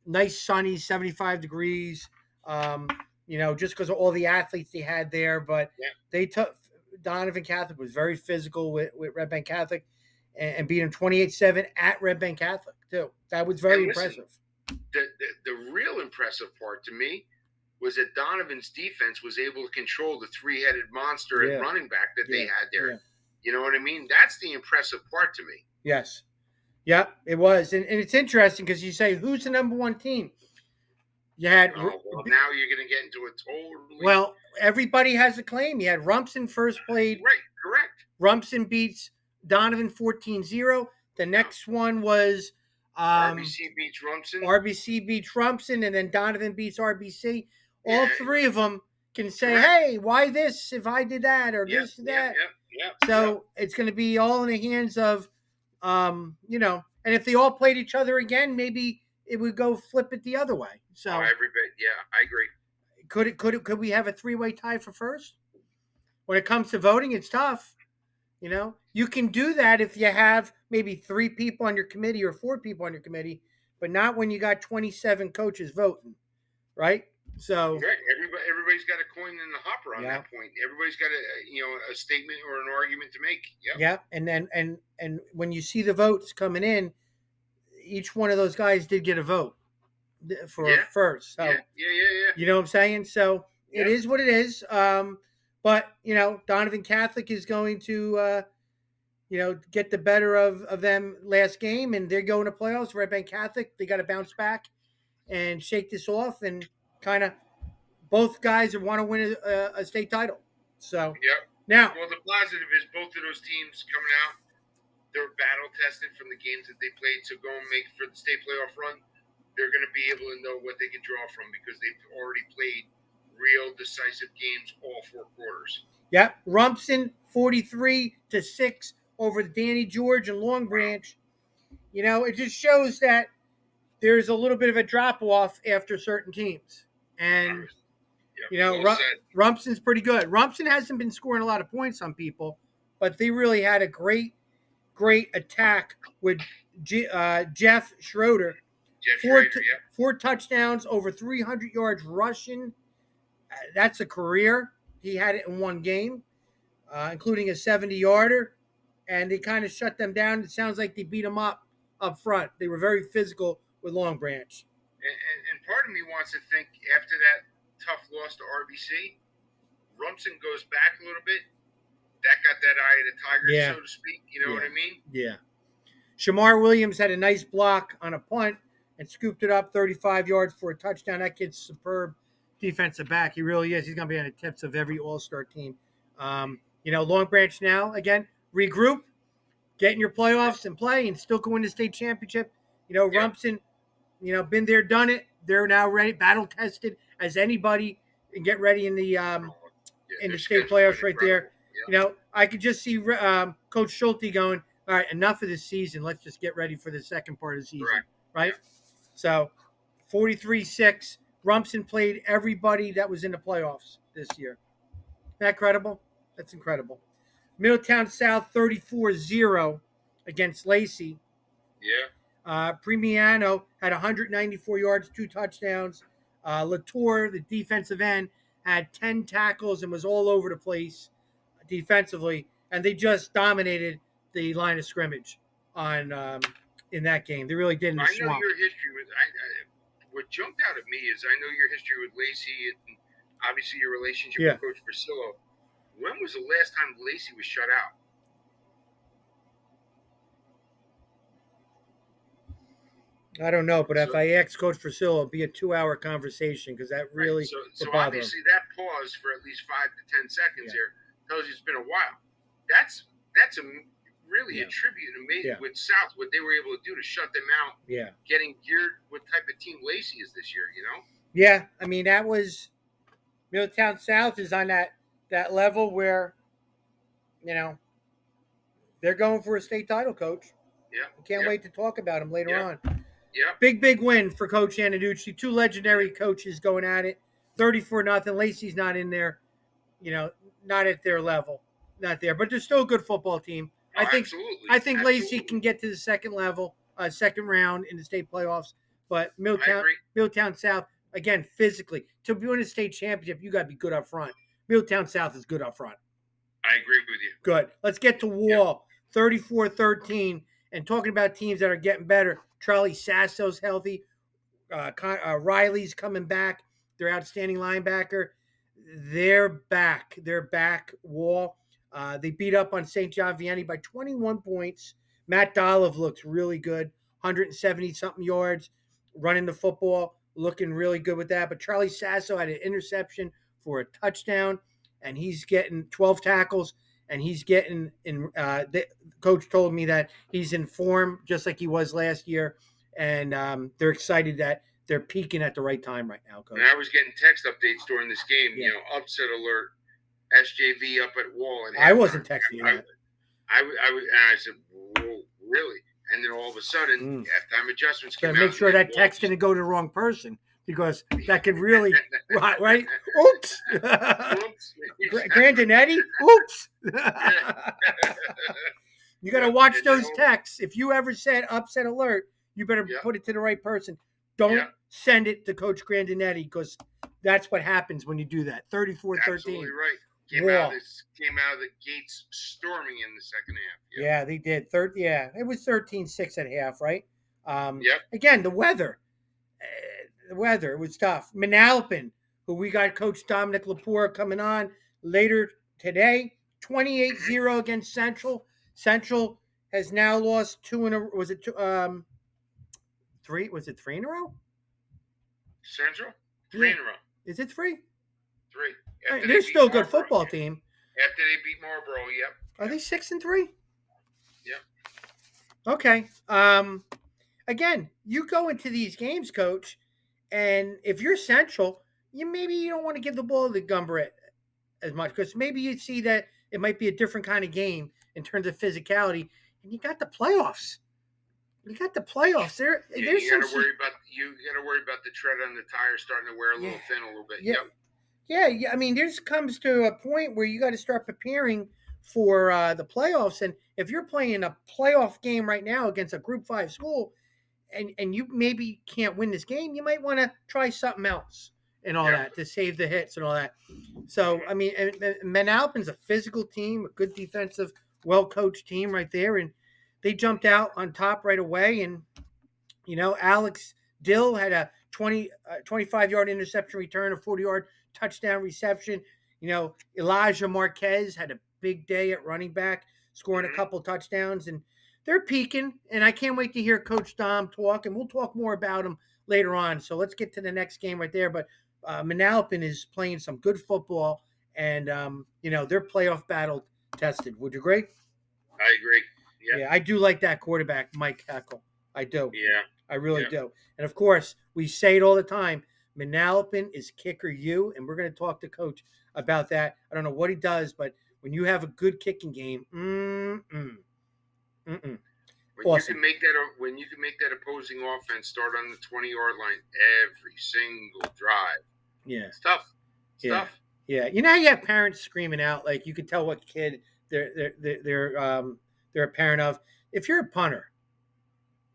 Nice sunny 75 degrees. Just because of all the athletes they had there, but they took Donovan Catholic was very physical with Red Bank Catholic, and beat him 28-7 at Red Bank Catholic too. That was very impressive. The real impressive part to me was that Donovan's defense was able to control the 3-headed monster at running back that they had there. Yeah. You know what I mean? That's the impressive part to me. Yes. Yeah, it was. And it's interesting because you say, who's the number 1 team? You had. Now you're going to get into a totally. Well, everybody has a claim. You had Rumson first played. Right, correct. Rumson beats Donovan 14-0. The next one was. RBC beats Rumson. RBC beats Rumson, and then Donovan beats RBC. All 3 of them can say, hey, why this if I did that or this that. So it's going to be all in the hands of, and if they all played each other again, maybe it would go flip it the other way. So everybody, I agree. Could we have a 3-way tie for first? When it comes to voting, it's tough. You can do that if you have maybe 3 people on your committee or 4 people on your committee, but not when you got 27 coaches voting, right? So everybody's got a coin in the hopper on that point. Everybody's got a statement or an argument to make. Yeah, and then and when you see the votes coming in, each one of those guys did get a vote for first. So, You know what I'm saying? So it is what it is. But Donovan Catholic is going to get the better of them last game, and they're going to playoffs. Red Bank Catholic, they got to bounce back and shake this off, and kind of both guys want to win a state title. So now, well, the positive is both of those teams coming out, they're battle tested from the games that they played. So go and make for the state playoff run. They're going to be able to know what they can draw from because they've already played real decisive games all 4 quarters. Yep, Rumson 43-6 over Danny George and Long Branch. It just shows that there's a little bit of a drop off after certain teams, and Rumson's pretty good. Rumson hasn't been scoring a lot of points on people, but they really had a great attack with Jeff Schroeder. 4 touchdowns, over 300 yards rushing. That's a career. He had it in 1 game, including a 70-yarder, and they kind of shut them down. It sounds like they beat them up front. They were very physical with Long Branch. And part of me wants to think after that tough loss to RBC, Rumson goes back a little bit. That got that eye of the tiger, so to speak. You know what I mean? Yeah. Shamar Williams had a nice block on a punt and scooped it up 35 yards for a touchdown. That kid's superb defensive back. He really is. He's going to be on the tips of every all-star team. Long Branch now, again, regroup, get in your playoffs and play and still go win the state championship. Rumson, been there, done it. They're now ready, battle-tested as anybody, and get ready in the state playoffs right there. I could just see Coach Schulte going, all right, enough of this season. Let's just get ready for the second part of the season, right? So 43-6. Rumson played everybody that was in the playoffs this year. Isn't that credible? That's incredible. Middletown South 34-0 against Lacey. Yeah. Premiano had 194 yards, 2 touchdowns. Lepore, the defensive end, had 10 tackles and was all over the place defensively, and they just dominated the line of scrimmage on in that game. They really did in the I know swamp. your history with. What jumped out at me is I know your history with Lacey and obviously your relationship Yeah. with Coach Priscilla. When was the last time Lacey was shut out? I don't know, but if So, I ask Coach Priscilla, it'll be a 2-hour conversation because that right. really So would bother him. obviously that pause for at least 5 to 10 seconds Yeah. here tells you it's been a while. That's a really Yeah. a tribute amazing Yeah. with South what they were able to do to shut them out. Yeah. Getting geared what type of team Lacey is this year, you know? Yeah, I mean that was Middletown South is on that level where you know they're going for a state title, Coach. Yeah. Can't wait to talk about them later on. Yeah. Big win for Coach Antonucci. Two legendary coaches going at it. 34-0. Lacey's not in there, not at their level, not there, but they're still a good football team. Oh, I think Lacey can get to the second level, second round in the state playoffs. But Middletown South, again, physically, to win a state championship, you got to be good up front. Middletown South is good up front. I agree with you. Good. Let's get to Wall. 34-13. And talking about teams that are getting better, Charlie Sasso's healthy. Riley's coming back. Their outstanding linebacker. They're back. Wall. They beat up on St. John Vianney by 21 points. Matt Dolliv looks really good. 170-something yards. Running the football. Looking really good with that. But Charlie Sasso had an interception for a touchdown. And he's getting 12 tackles. And he's getting in. The coach told me that he's in form just like he was last year. And they're excited that they're peaking at the right time right now, Coach. And I was getting text updates during this game, upset alert, SJV up at Wall. And I wasn't texting you that. I said, whoa, really? And then all of a sudden, halftime adjustments came out. Make sure that text didn't go to the wrong person because that could really, right? Oops. Grandinetti? Oops. You got to watch those texts. If you ever said upset alert, you better put it to the right person. Don't send it to Coach Grandinetti because that's what happens when you do that. 34-13. Absolutely right. Came out of the gates storming in the second half. Yeah, they did. It was 13-6 at half, right? Yep. Again, the weather. It was tough. Manalapan, who we got Coach Dominic Lepore coming on later today, 28-0 against Central. Central has now lost three in a row? Central? Three in a row. Is it three? Three. They're still a good football team. After they beat Marlboro, yep. Are they 6-3? Yep. Okay. Again, you go into these games, Coach, and if you're Central, you don't want to give the ball to Gumbert as much because maybe you see that it might be a different kind of game in terms of physicality, and you got the playoffs. There, you got to worry about the tread on the tire starting to wear a little thin a little bit. Yeah. I mean, this comes to a point where you got to start preparing for the playoffs, and if you're playing a playoff game right now against a Group 5 school, and you maybe can't win this game, you might want to try something else and all that to save the hits and all that. So, I mean, Manalapan's a physical team, a good defensive, well-coached team right there, and they jumped out on top right away. And, Alex Dill had a 25-yard interception return, a 40-yard touchdown reception. Elijah Marquez had a big day at running back, scoring a couple touchdowns, and they're peaking. And I can't wait to hear Coach Dom talk, and we'll talk more about him later on. So let's get to the next game right there. But Manalapan is playing some good football, and they're playoff battle tested. Would you agree? I agree. Yeah, I do like that quarterback, Mike Heckel. I do. Yeah. I really do. And of course, we say it all the time. Manalapan is kicker you, and we're going to talk to Coach about that. I don't know what he does, but when you have a good kicking game, When awesome. you can make that opposing offense start on the 20-yard line every single drive. Yeah. It's tough. Tough. Yeah. You have parents screaming out, like you can tell what kid they're a parent of. If you're a punter,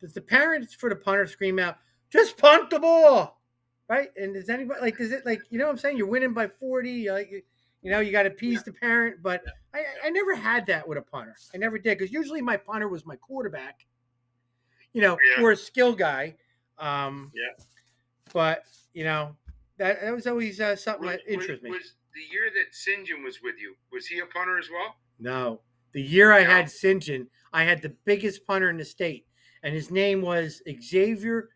does the parents for the punter scream out, just punt the ball? right? And does anybody like? Does it like? You know what I'm saying? You're winning by 40. Like, you got to Yeah, appease the parent. But yeah, I never had that with a punter. I never did because usually my punter was my quarterback. yeah, Or a skill guy. Um, yeah. but that was always something Was, that was interested me. was the year that St. John was with you? Was he a punter as well? No, the year I No, had St. John, I had the biggest punter in the state, and his name was Xavier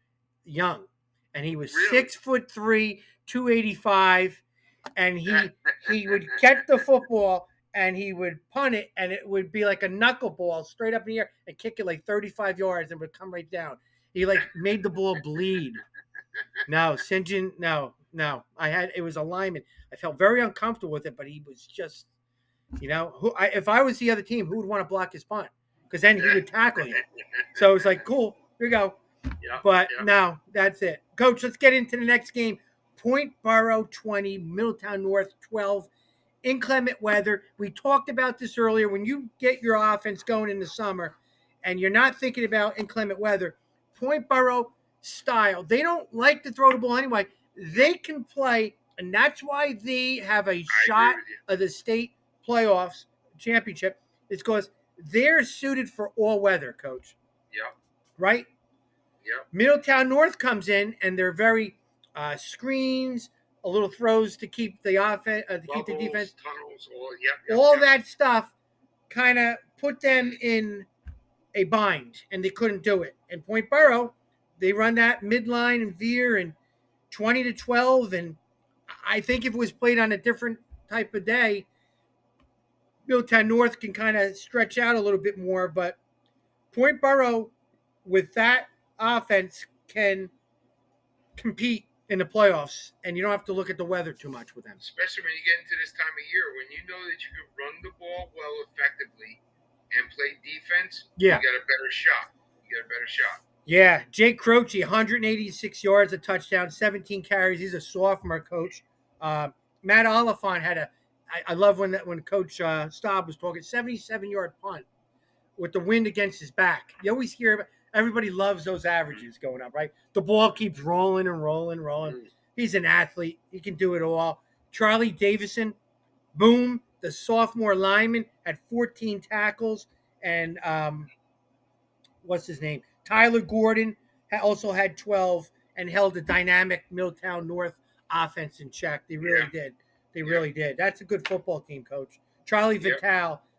Young, and he was really. 6'3", 285, and he would catch the football and he would punt it, and it would be like a knuckleball straight up in the air and kick it like 35 yards and would come right down. He like made the ball bleed. No, St. John, no, no. It was a lineman. I felt very uncomfortable with it, but he was just if I was the other team, who would want to block his punt? Because then he would tackle you. So it's like, cool, here you go. Yeah, But yeah. no, that's it. Coach, let's get into the next game. Point Borough 20, Middletown North 12. Inclement weather. We talked about this earlier. When you get your offense going in the summer and you're not thinking about inclement weather, Point Borough style, they don't like to throw the ball anyway. They can play, and that's why they have a I agree shot with you. of the state playoffs championship. It's because they're suited for all weather, coach. Yep, Right? yep. Middletown North comes in and they're very screens, a little throws to keep the offense, to keep the defense. Bubbles, tunnels, all. Yep, yep, All yep. that stuff kind of put them in a bind, and they couldn't do it. And Point Borough, they run that midline and veer and 20-12, and I think if it was played on a different type of day, Middletown North can kind of stretch out a little bit more, but Point Borough with that offense can compete in the playoffs, and you don't have to look at the weather too much with them. Especially when you get into this time of year, when you know that you can run the ball well effectively and play defense, you Yeah. got a better shot. You got a better shot. Yeah. Jake Croce, 186 yards, a touchdown, 17 carries. He's a sophomore, coach. Matt Oliphant had I love when Coach Staub was talking, 77-yard punt with the wind against his back. You always hear everybody loves those averages going up, right? The ball keeps rolling and rolling, rolling. Mm. He's an athlete. He can do it all. Charlie Davison, boom, the sophomore lineman, had 14 tackles. And what's his name? Tyler Gordon also had 12 and held a dynamic Middletown North offense in check. They really Yeah, did. They yeah, really did. That's a good football team, coach. Charlie yep.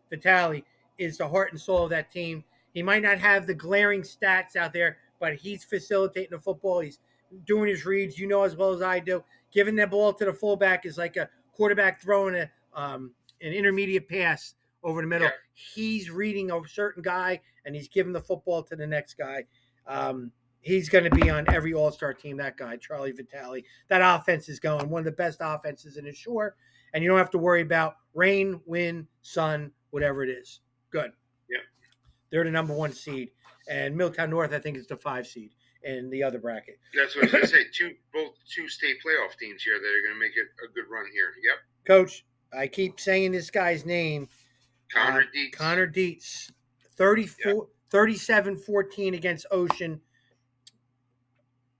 Vitale is the heart and soul of that team. He might not have the glaring stats out there, but he's facilitating the football. He's doing his reads, as well as I do. Giving that ball to the fullback is like a quarterback throwing an intermediate pass over the middle. Yeah. He's reading a certain guy and he's giving the football to the next guy. He's going to be on every All-Star team. That guy, Charlie Vitale. That offense is going one of the best offenses in the shore, and you don't have to worry about rain, wind, sun, whatever it is. Good. Yeah. They're the number 1 seed, and Middletown North, I think, is the 5 seed in the other bracket. That's what I was going to say. Both two state playoff teams here that are going to make it a good run here. Yep. Coach, I keep saying this guy's name. Connor Dietz. Connor Dietz. 37-14 against Ocean.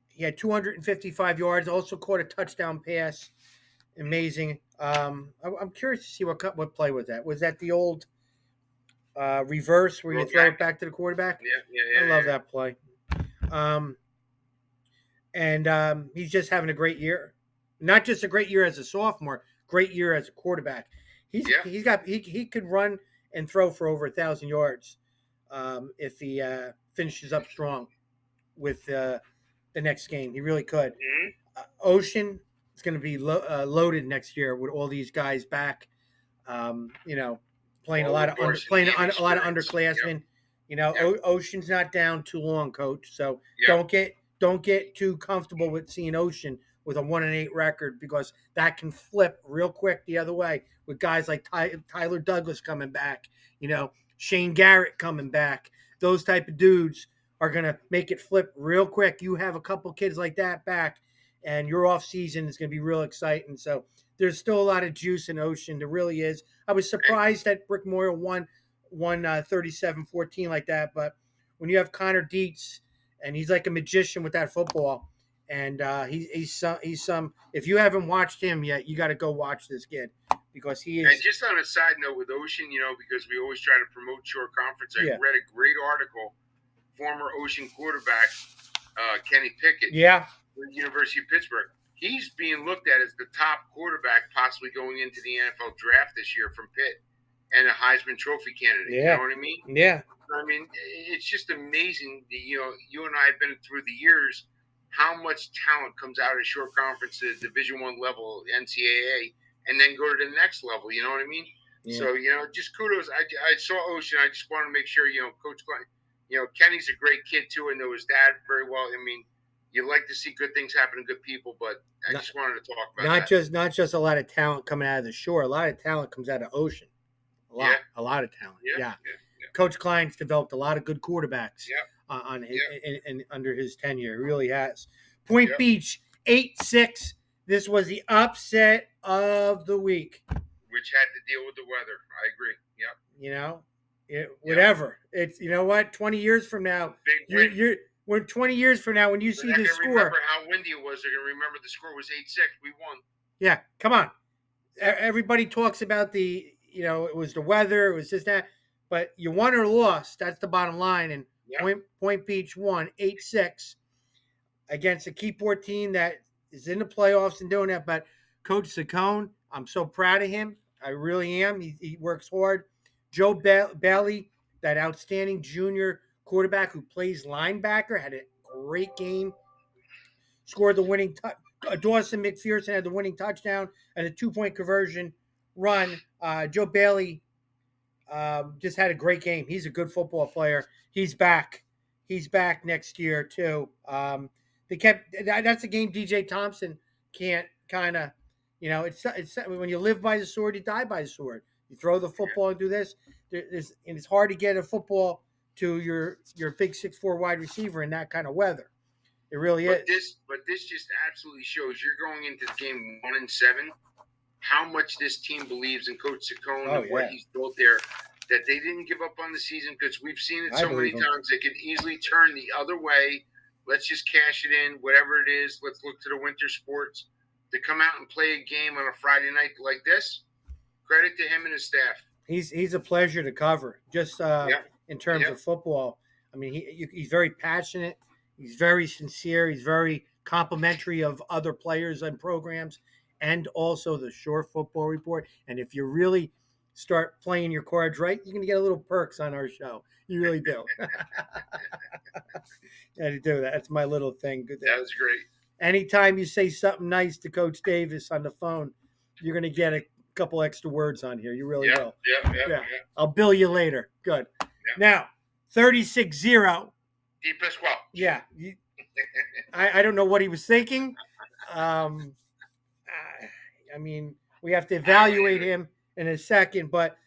He had 255 yards, also caught a touchdown pass. Amazing. I'm curious to see what play was that. Was that the old reverse where you throw it back to the quarterback? Yeah. I love that play. And he's just having a great year. Not just a great year as a sophomore, great year as a quarterback. He could run and throw for over 1,000 yards if he finishes up strong with the next game. He really could. Mm-hmm. Ocean is going to be loaded next year with all these guys back. Playing a lot of underclassmen. Yep. Ocean's not down too long, coach. So Yep. don't get too comfortable with seeing Ocean with a 1-8 record, because that can flip real quick the other way with guys like Tyler Douglas coming back. Shane Garrett coming back. Those type of dudes are going to make it flip real quick. You have a couple kids like that back, and your off season is going to be real exciting. So there's still a lot of juice in Ocean. There really is. I was surprised that Brick Memorial won 37-14 like that, but when you have Connor Dietz, and he's like a magician with that football, and he's some. If you haven't watched him yet, you got to go watch this kid because he And is. just on a side note with Ocean, because we always try to promote Shore Conference, I Yeah. read a great article. Former Ocean quarterback Kenny Pickett, Yeah, with the University of Pittsburgh. He's being looked at as the top quarterback possibly going into the NFL draft this year from Pitt, and a Heisman Trophy candidate. Yeah. You know what I mean? yeah, I mean, it's just amazing. You and I have been through the years how much talent comes out of Shore Conference to Division I level, NCAA, and then go to the next level. You know what I mean? Yeah. So just kudos. I saw Ocean. I just want to make sure Coach Klein. Kenny's a great kid too, and know his dad very well. I mean, you like to see good things happen to good people, but I just wanted to talk about that. not just a lot of talent coming out of the Shore. A lot of talent comes out of Ocean. A lot of talent. Yeah. Coach Klein's developed a lot of good quarterbacks on his, in under his tenure. He really has. Point Beach 8-6. This was the upset of the week. Which had to deal with the weather. I agree. Yep. Whatever. It's what. 20 years from now, when 20 years from now, when you see this score, remember how windy it was. They're gonna remember the score was 8-6. We won. Yeah, come on. Everybody talks about it was the weather, it was this, that, but you won or lost. That's the bottom line. And Point Beach won 8-6 against a Keyport team that is in the playoffs and doing that. But Coach Saccone, I'm so proud of him. I really am. He works hard. Joe Bailey, that outstanding junior quarterback who plays linebacker, had a great game. Scored the winning Dawson McPherson had the winning touchdown and a 2-point conversion run. Joe Bailey just had a great game. He's a good football player. He's back. He's back next year too. That's a game DJ Thompson can't kind of, it's when you live by the sword, you die by the sword. You throw the football and do this. And it's hard to get a football to your big 6'4" wide receiver in that kind of weather. It really is. But this just absolutely shows you're going into the game 1-7. How much this team believes in Coach Saccone and what he's built there. That they didn't give up on the season, because we've seen it so many times. They can easily turn the other way. Let's just cash it in, whatever it is. Let's look to the winter sports. To come out and play a game on a Friday night like this, credit to him and his staff. He's a pleasure to cover. Just in terms of football. I mean, he's very passionate. He's very sincere. He's very complimentary of other players and programs, and also the Shore Football Report. And if you really start playing your cards right, you're going to get a little perks on our show. You really do. Yeah, to do that. That's my little thing. That was great. Anytime you say something nice to Coach Davis on the phone, you're going to get a couple extra words on here. You really will. Yeah. I'll bill you later. Good. Yeah. Now, 36-0. Deepest well. Yeah. I don't know what he was thinking. I mean, we have to evaluate him in a second, but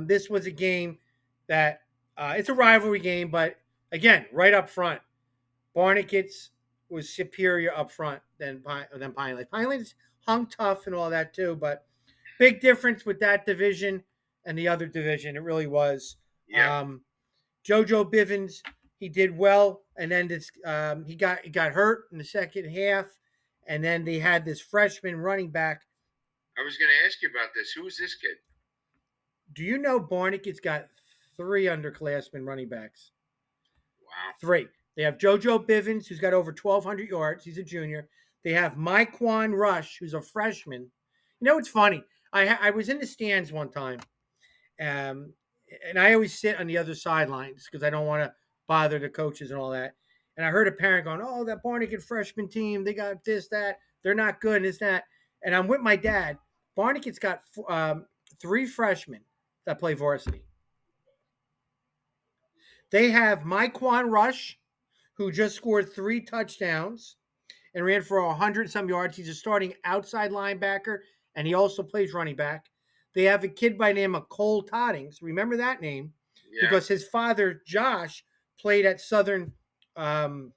this was a game that it's a rivalry game, but again, right up front, Barnegat's was superior up front than Pine Lake. Pine Lake's hung tough and all that too, but big difference with that division and the other division. It really was. Yeah. JoJo Bivens, he did well, and then he got hurt in the second half, and then they had this freshman running back. I was going to ask you about this. Who is this kid? Do you know Barnegat's got 3 underclassmen running backs? Wow. 3. They have JoJo Bivens, who's got over 1,200 yards. He's a junior. They have Myquan Rush, who's a freshman. It's funny. I was in the stands one time, and I always sit on the other sidelines because I don't want to bother the coaches and all that. And I heard a parent going, "Oh, that Barnegat freshman team, they got this, that. They're not good, this, that." And I'm with my dad. Barnegat's got 3 freshmen that play varsity. They have Myquan Rush, who just scored 3 touchdowns and ran for 100-some yards. He's a starting outside linebacker, and he also plays running back. They have a kid by the name of Cole Toddings. Remember that name? Yeah. Because his father, Josh, played at Southern. Where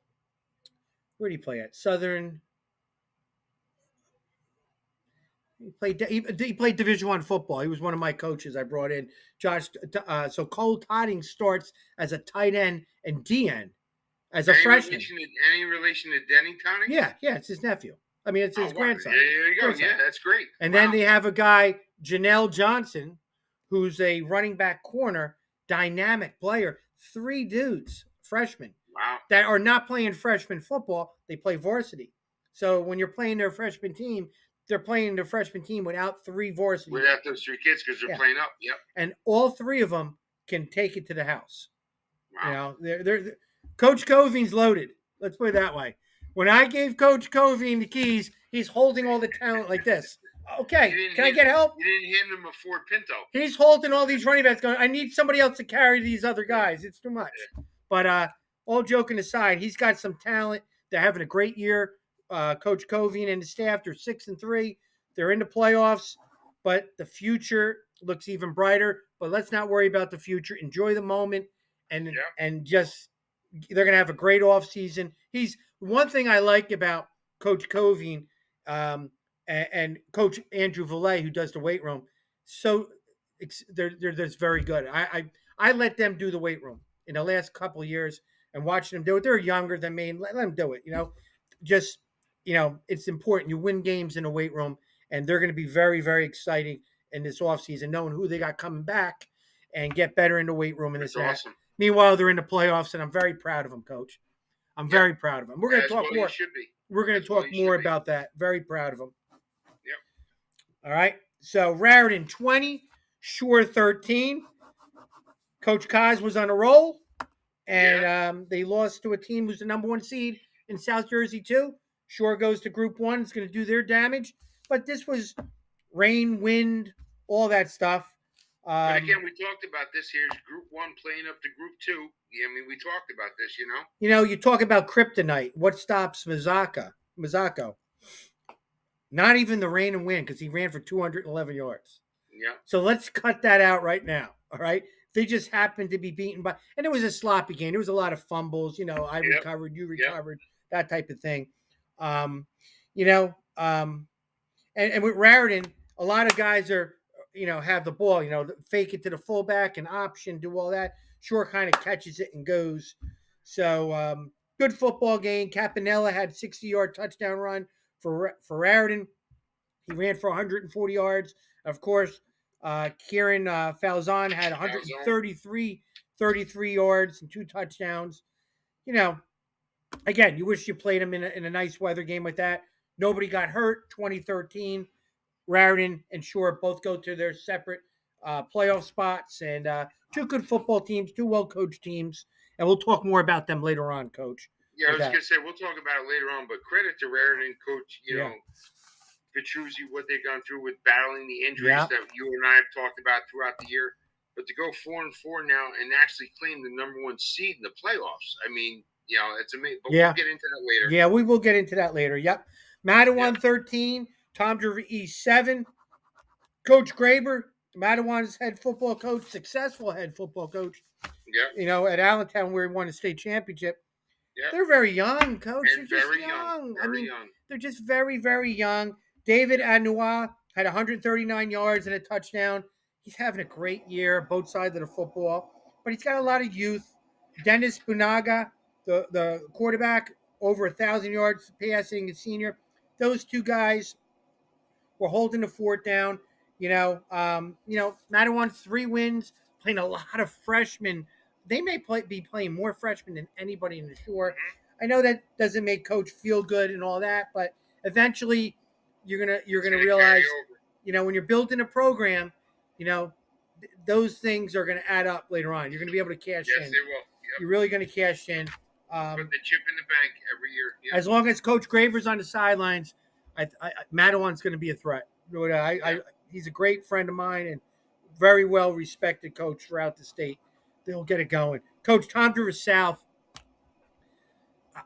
did he play at? Southern. He played Division I football. He was one of my coaches I brought in. Josh. So Cole Toddings starts as a tight end and DN as a freshman. Any relation to Denny Tonic? Yeah, it's his nephew. I mean, it's his grandson. There you go. Grandson. Yeah, that's great. And then they have a guy, Janelle Johnson, who's a running back corner, dynamic player. 3 dudes, freshmen, that are not playing freshman football. They play varsity. So when you're playing their freshman team, they're playing their freshman team without 3 varsity. Without those 3 kids because they're playing up. Yep. And all 3 of them can take it to the house. Wow. You know, they're Coach Coving's loaded. Let's put it that way. When I gave Coach Coving the keys, he's holding all the talent like this. Okay, can I get help? You didn't hand him a Ford Pinto. He's holding all these running backs going, I need somebody else to carry these other guys. It's too much. But all joking aside, he's got some talent. They're having a great year. Coach Coving and his staff, they're 6-3. They're in the playoffs, but the future looks even brighter. But let's not worry about the future. Enjoy the moment, and just they're going to have a great offseason. He's one thing I like about Coach Coving and Coach Andrew Valet, who does the weight room. So they're very good. I let them do the weight room in the last couple of years and watching them do it. They're younger than me, and let them do it. Just it's important. You win games in the weight room, and they're going to be very, very exciting in this offseason, knowing who they got coming back and get better in the weight room. And this awesome. Meanwhile, they're in the playoffs, and I'm very proud of them, Coach. I'm very proud of them. We're going to talk more. We're going to talk more about that. Very proud of them. Yep. All right. So Raritan 20, Shore 13. Coach Kaz was on a roll, and they lost to a team who's the number 1 seed in South Jersey too. Shore goes to Group 1. It's going to do their damage, but this was rain, wind, all that stuff. But again, we talked about this here. Group 1 playing up to Group 2. I mean, we talked about this, You talk about kryptonite. What stops Mazzocco? Not even the rain and wind, because he ran for 211 yards. Yeah. So let's cut that out right now. All right. They just happened to be beaten by, and it was a sloppy game. There was a lot of fumbles. I recovered, you recovered, that type of thing. And with Raritan, a lot of guys are, have the ball, fake it to the fullback and option, do all that. Shore kind of catches it and goes. So good football game. Campanella had 60-yard touchdown run for Raritan. He ran for 140 yards. Of course, Kieran Falzon had 133 yards and 2 touchdowns. Again, you wish you played him in a nice weather game like that. Nobody got hurt. 2013, Raritan and Shore both go to their separate playoff spots, and 2 good football teams, 2 well-coached teams, and we'll talk more about them later on, Coach. Yeah, I was going to say, we'll talk about it later on, but credit to Raritan, Coach, Petruzzi, what they've gone through with battling the injuries that you and I have talked about throughout the year. But to go 4-4 now and actually claim the number 1 seed in the playoffs, I mean, it's amazing. But we'll get into that later. Yeah, we will get into that later. Yep. Mattawan 13, Tom Gervais 7. Coach Graber, Mattawan's head football coach, successful head football coach. Yeah. At Allentown where he won a state championship. Yeah. They're very young, Coach. And they're very just young. Very young. They're just very, very young. David Anua had 139 yards and a touchdown. He's having a great year, both sides of the football. But he's got a lot of youth. Dennis Bunaga, the quarterback, over 1,000 yards passing, a senior. Those 2 guys were holding the fort down. Mattawan's 3 wins, playing a lot of freshmen. They may be playing more freshmen than anybody in the Shore. I know that doesn't make Coach feel good and all that, but eventually you're gonna realize, when you're building a program, those things are gonna add up later on. You're gonna be able to cash in. Yes, they will. Yep. You're really gonna cash in. Put the chip in the bank every year. Yep. As long as Coach Graber's on the sidelines, Mattawan's going to be a threat. He's a great friend of mine and very well respected coach throughout the state. They'll get it going. Coach Tom River South,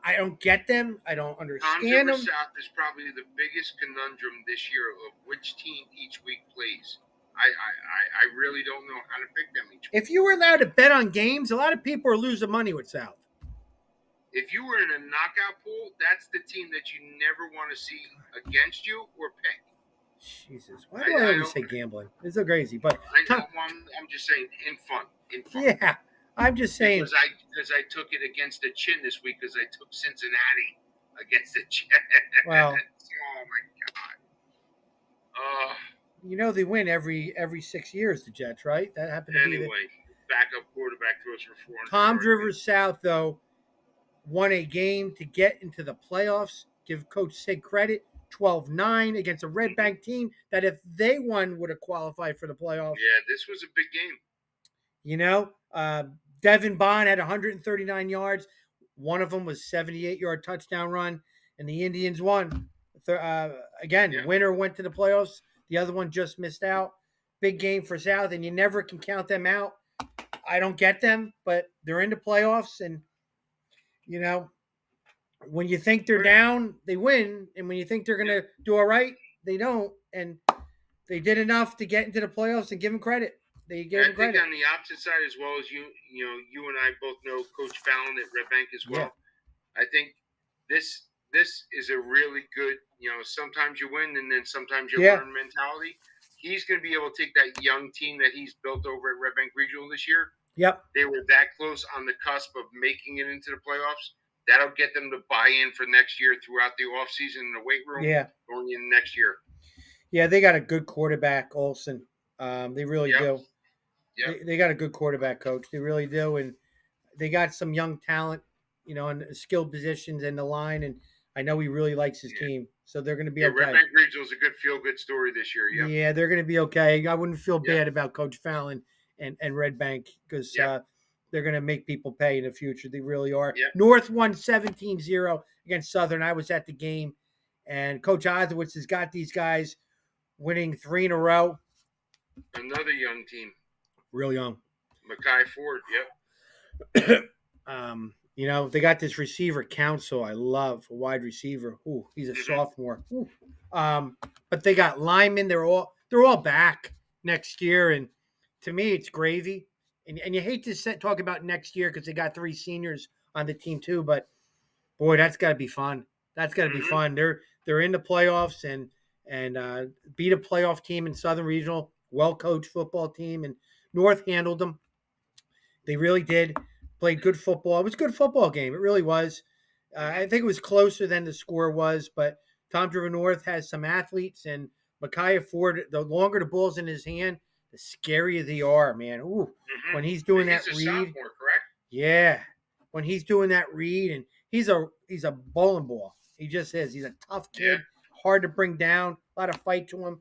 I don't get them. I don't understand them. Tom River South is probably the biggest conundrum this year of which team each week plays. I really don't know how to pick them each week. If you were allowed to bet on games, a lot of people are losing money with South. If you were in a knockout pool, that's the team that you never want to see against you or pick. Jesus, why do I always say gambling? It's so crazy, but I'm just saying, in fun. Yeah, I'm just saying. Because I took it against the chin this week because I took Cincinnati against the chin. Well, oh my god. Oh, they win every 6 years. The Jets, right? That happened to be the anyway, backup quarterback throws for 400 Tom yards. Rivers South though won a game to get into the playoffs. Give Coach Sig credit. 12-9 against a Red Bank team that if they won would have qualified for the playoffs. Yeah, this was a big game. Devin Bond had 139 yards. One of them was 78-yard touchdown run, and the Indians won. Again, Yeah. winner went to the playoffs. The other one just missed out. Big game for South, and you never can count them out. I don't get them, but they're in the playoffs, and when you think they're down, they win, and when you think they're gonna do all right, they don't. And they did enough to get into the playoffs, and give them credit. They gave them credit. I think on the opposite side as well as you and I both know Coach Fallon at Red Bank as well. Yeah. I think this is a really good, sometimes you win and then sometimes you learn mentality. He's going to be able to take that young team that he's built over at Red Bank Regional this year. Yep. They were that close on the cusp of making it into the playoffs. That'll get them to buy in for next year throughout the offseason in the weight room. Yeah. Going in next year. Yeah, they got a good quarterback, Olsen. They really do. Yep. They got a good quarterback coach. They really do. And they got some young talent, in skilled positions in the line. And I know he really likes his team. So they're going to be okay. Red Bank Regional is a good feel-good story this year. Yep. Yeah, they're going to be okay. I wouldn't feel bad about Coach Fallon and Red Bank because they're going to make people pay in the future. They really are. Yep. North won 17-0 against Southern. I was at the game. And Coach Osowitz has got these guys winning 3 in a row. Another young team. Real young. Mackay Ford, yep. They got this receiver Council. I love a wide receiver. Ooh, he's a sophomore. Ooh. But they got linemen. They're all back next year, and to me, it's gravy. And you hate to talk about next year because they got 3 seniors on the team too. But boy, that's got to be fun. That's got to be fun. They're in the playoffs and beat a playoff team in Southern Regional, well-coached football team, and North handled them. They really did. Played good football. It was a good football game. It really was. I think it was closer than the score was, but Tom River North has some athletes, and Micaiah Ford, the longer the ball's in his hand, the scarier they are, man. Ooh, when he's doing that read. Sophomore, correct? Yeah. When he's doing that read, and he's a bowling ball. He just is. He's a tough kid, hard to bring down, a lot of fight to him,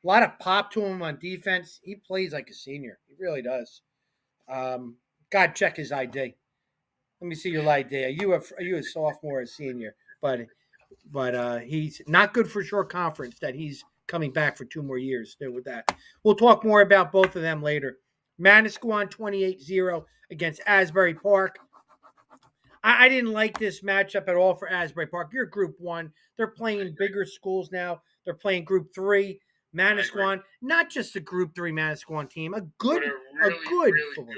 a lot of pop to him on defense. He plays like a senior. He really does. God, check his ID. Let me see your ID. Are you a sophomore or a senior? But he's not good for short conference that he's coming back for 2 more years there with that. We'll talk more about both of them later. Manasquan 28-0 against Asbury Park. I didn't like this matchup at all for Asbury Park. You're Group 1. They're playing bigger schools now. They're playing Group 3. Manasquan, not just a Group 3 Manasquan team, a good football.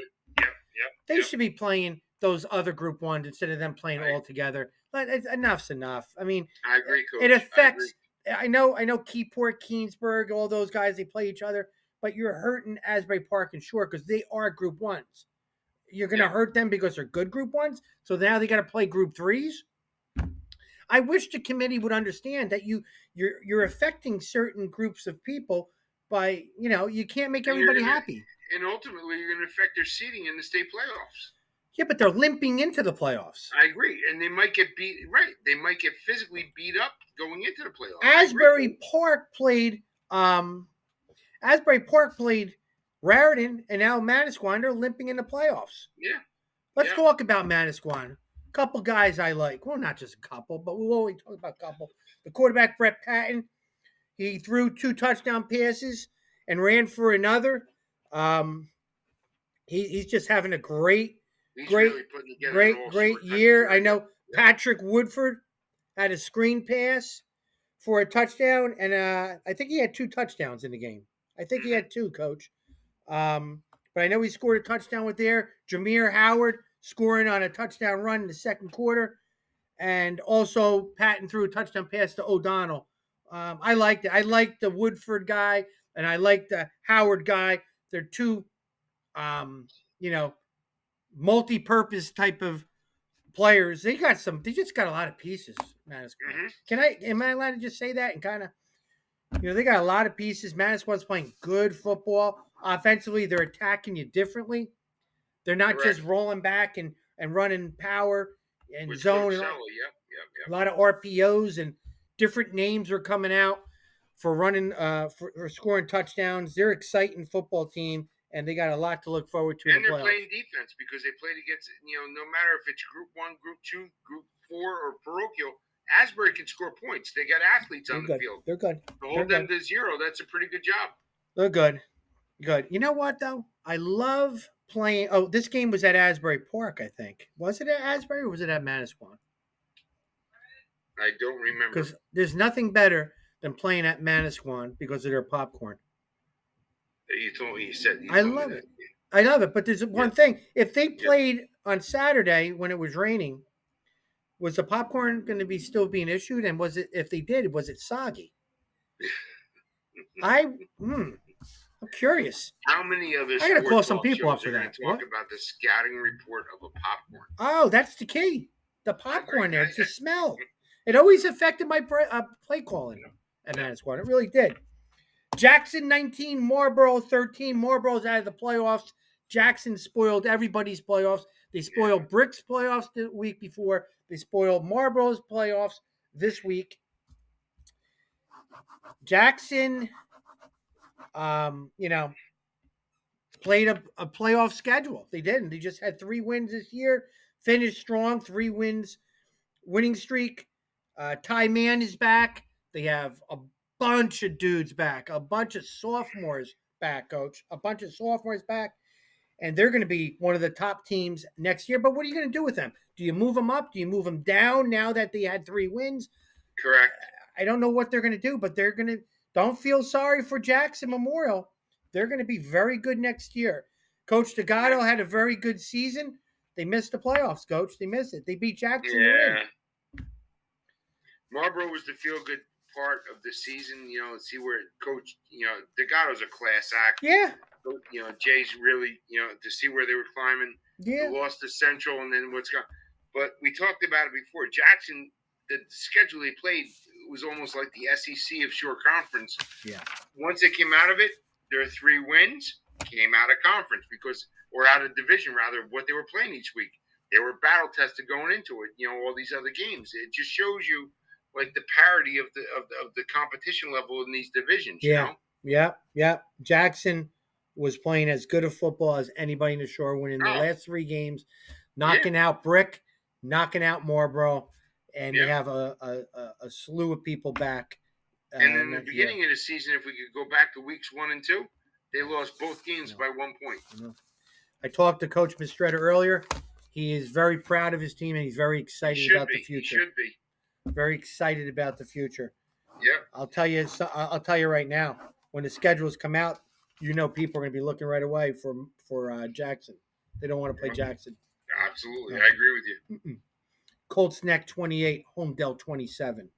They should be playing those other Group 1s instead of them playing all together. But enough's enough. I mean, I agree, Coach. It affects. I know Keyport, Keensburg, all those guys. They play each other, but you're hurting Asbury Park and Shore because they are Group 1s. You're going to hurt them because they're good Group 1s. So now they got to play Group 3s. I wish the committee would understand that you're affecting certain groups of people by you can't make everybody happy. And ultimately, you're going to affect their seeding in the state playoffs. Yeah, but they're limping into the playoffs. I agree, and they might get beat. Right, they might get physically beat up going into the playoffs. Asbury Park played. Asbury Park played Raritan, and now Manasquan. They're limping in the playoffs. Yeah. Let's talk about Manasquan. A couple guys I like. Well, not just a couple, but we'll always talk about a couple. The quarterback Brett Patton. He threw 2 touchdown passes and ran for another. He's just having a great year. I know Patrick Woodford had a screen pass for a touchdown, and I think he had 2 touchdowns in the game. I think he had 2, Coach. But I know he scored a touchdown with there. Jameer Howard scoring on a touchdown run in the second quarter, and also Patton threw a touchdown pass to O'Donnell. I liked it. I liked the Woodford guy, and I liked the Howard guy. They're 2, multi-purpose type of players. They just got a lot of pieces. Mm-hmm. Am I allowed to just say that and kind of, they got a lot of pieces. Manasquan's playing good football. Offensively, they're attacking you differently. They're not Correct. just rolling back and running power and With zone. Coach And Sella, yep. a lot of RPOs and different names are coming out for running for scoring touchdowns. They're an exciting football team, and they got a lot to look forward to in And the they're playoffs. playing defense because they played against, no matter if it's Group 1, Group 2, Group 4, or parochial, Asbury can score points. They got athletes on the field. They're good. To hold them to 0, that's a pretty good job. They're good. Good. You know what, though? I love playing. Oh, this game was at Asbury Park, I think. Was it at Asbury or was it at Manasquan? I don't remember. Because there's nothing better than playing at Manasquan because of their popcorn. You said. I love it. I love it. But there's one thing. If they played on Saturday when it was raining, was the popcorn going to be still being issued? And if they did, was it soggy? I'm curious. How many other I gotta call some people up for that. Talk about the scouting report of a popcorn. Oh, that's the key. The popcorn there. It's the smell. It always affected my play calling at Manasquan. It really did. Jackson 19, Marlboro 13. Marlboro's out of the playoffs. Jackson spoiled everybody's playoffs. They spoiled Brick's playoffs the week before. They spoiled Marlboro's playoffs this week. Jackson, played a playoff schedule. They didn't. They just had 3 wins this year. Finished strong, 3 wins, winning streak. Ty Mann is back. They have a bunch of dudes back, a bunch of sophomores back, Coach. A bunch of sophomores back. And they're going to be one of the top teams next year. But what are you going to do with them? Do you move them up? Do you move them down now that they had 3 wins? Correct. I don't know what they're going to do, but they're going to – don't feel sorry for Jackson Memorial. They're going to be very good next year. Coach Delgado had a very good season. They missed the playoffs, Coach. They missed it. They beat Jackson. Yeah. Marlboro was the feel-good part of the season, see where Coach, Delgado's a class act. Yeah. Jay's really, to see where they were climbing. Yeah. They lost to Central and then what's going. But we talked about it before. Jackson, the schedule they played was almost like the SEC of Shore Conference. Yeah. Once they came out of it, their 3 wins came out of conference or out of division rather, what they were playing each week. They were battle tested going into it. All these other games. It just shows you like the parity of the competition level in these divisions. Yeah. Yeah. Jackson was playing as good a football as anybody in the Shore, winning the last 3 games, knocking out Brick, knocking out Marlboro, and they have a slew of people back. And in the beginning of the season, if we could go back to weeks 1 and 2, they lost both games by 1 point. I talked to Coach Mistretta earlier. He is very proud of his team, and he's very excited about the future. He should be. Very excited about the future. Yeah. I'll tell you right now, when the schedules come out, people are going to be looking right away for Jackson. They don't want to play Jackson. Absolutely. I agree with you. Colts Neck 28, Homedale 27.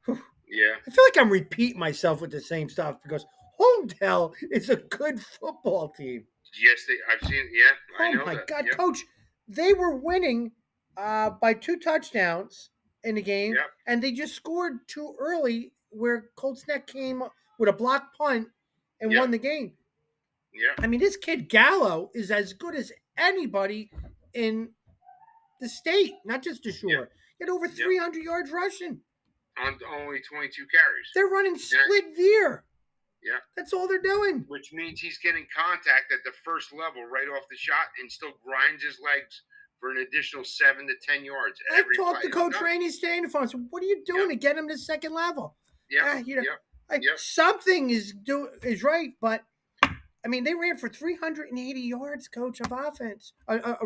Yeah. I feel like I'm repeating myself with the same stuff because Homedale is a good football team. Yes, I've seen. Yeah, I know. Oh my that. God, Yep. Coach! They were winning by 2 touchdowns in the game, and they just scored too early. Where Colts Neck came with a blocked punt and won the game. Yeah. I mean, this kid Gallo is as good as anybody in the state, not just the Shore. Yeah. He had over 300 yards rushing. On only 22 carries. They're running split veer. Yeah. That's all they're doing. Which means he's getting contact at the first level right off the shot and still grinds his legs for an additional 7 to 10 yards. I talked to Coach Rainey today on the phone. So what are you doing to get him to second level? Yeah. Something is right, but I mean, they ran for 380 yards, Coach, of offense,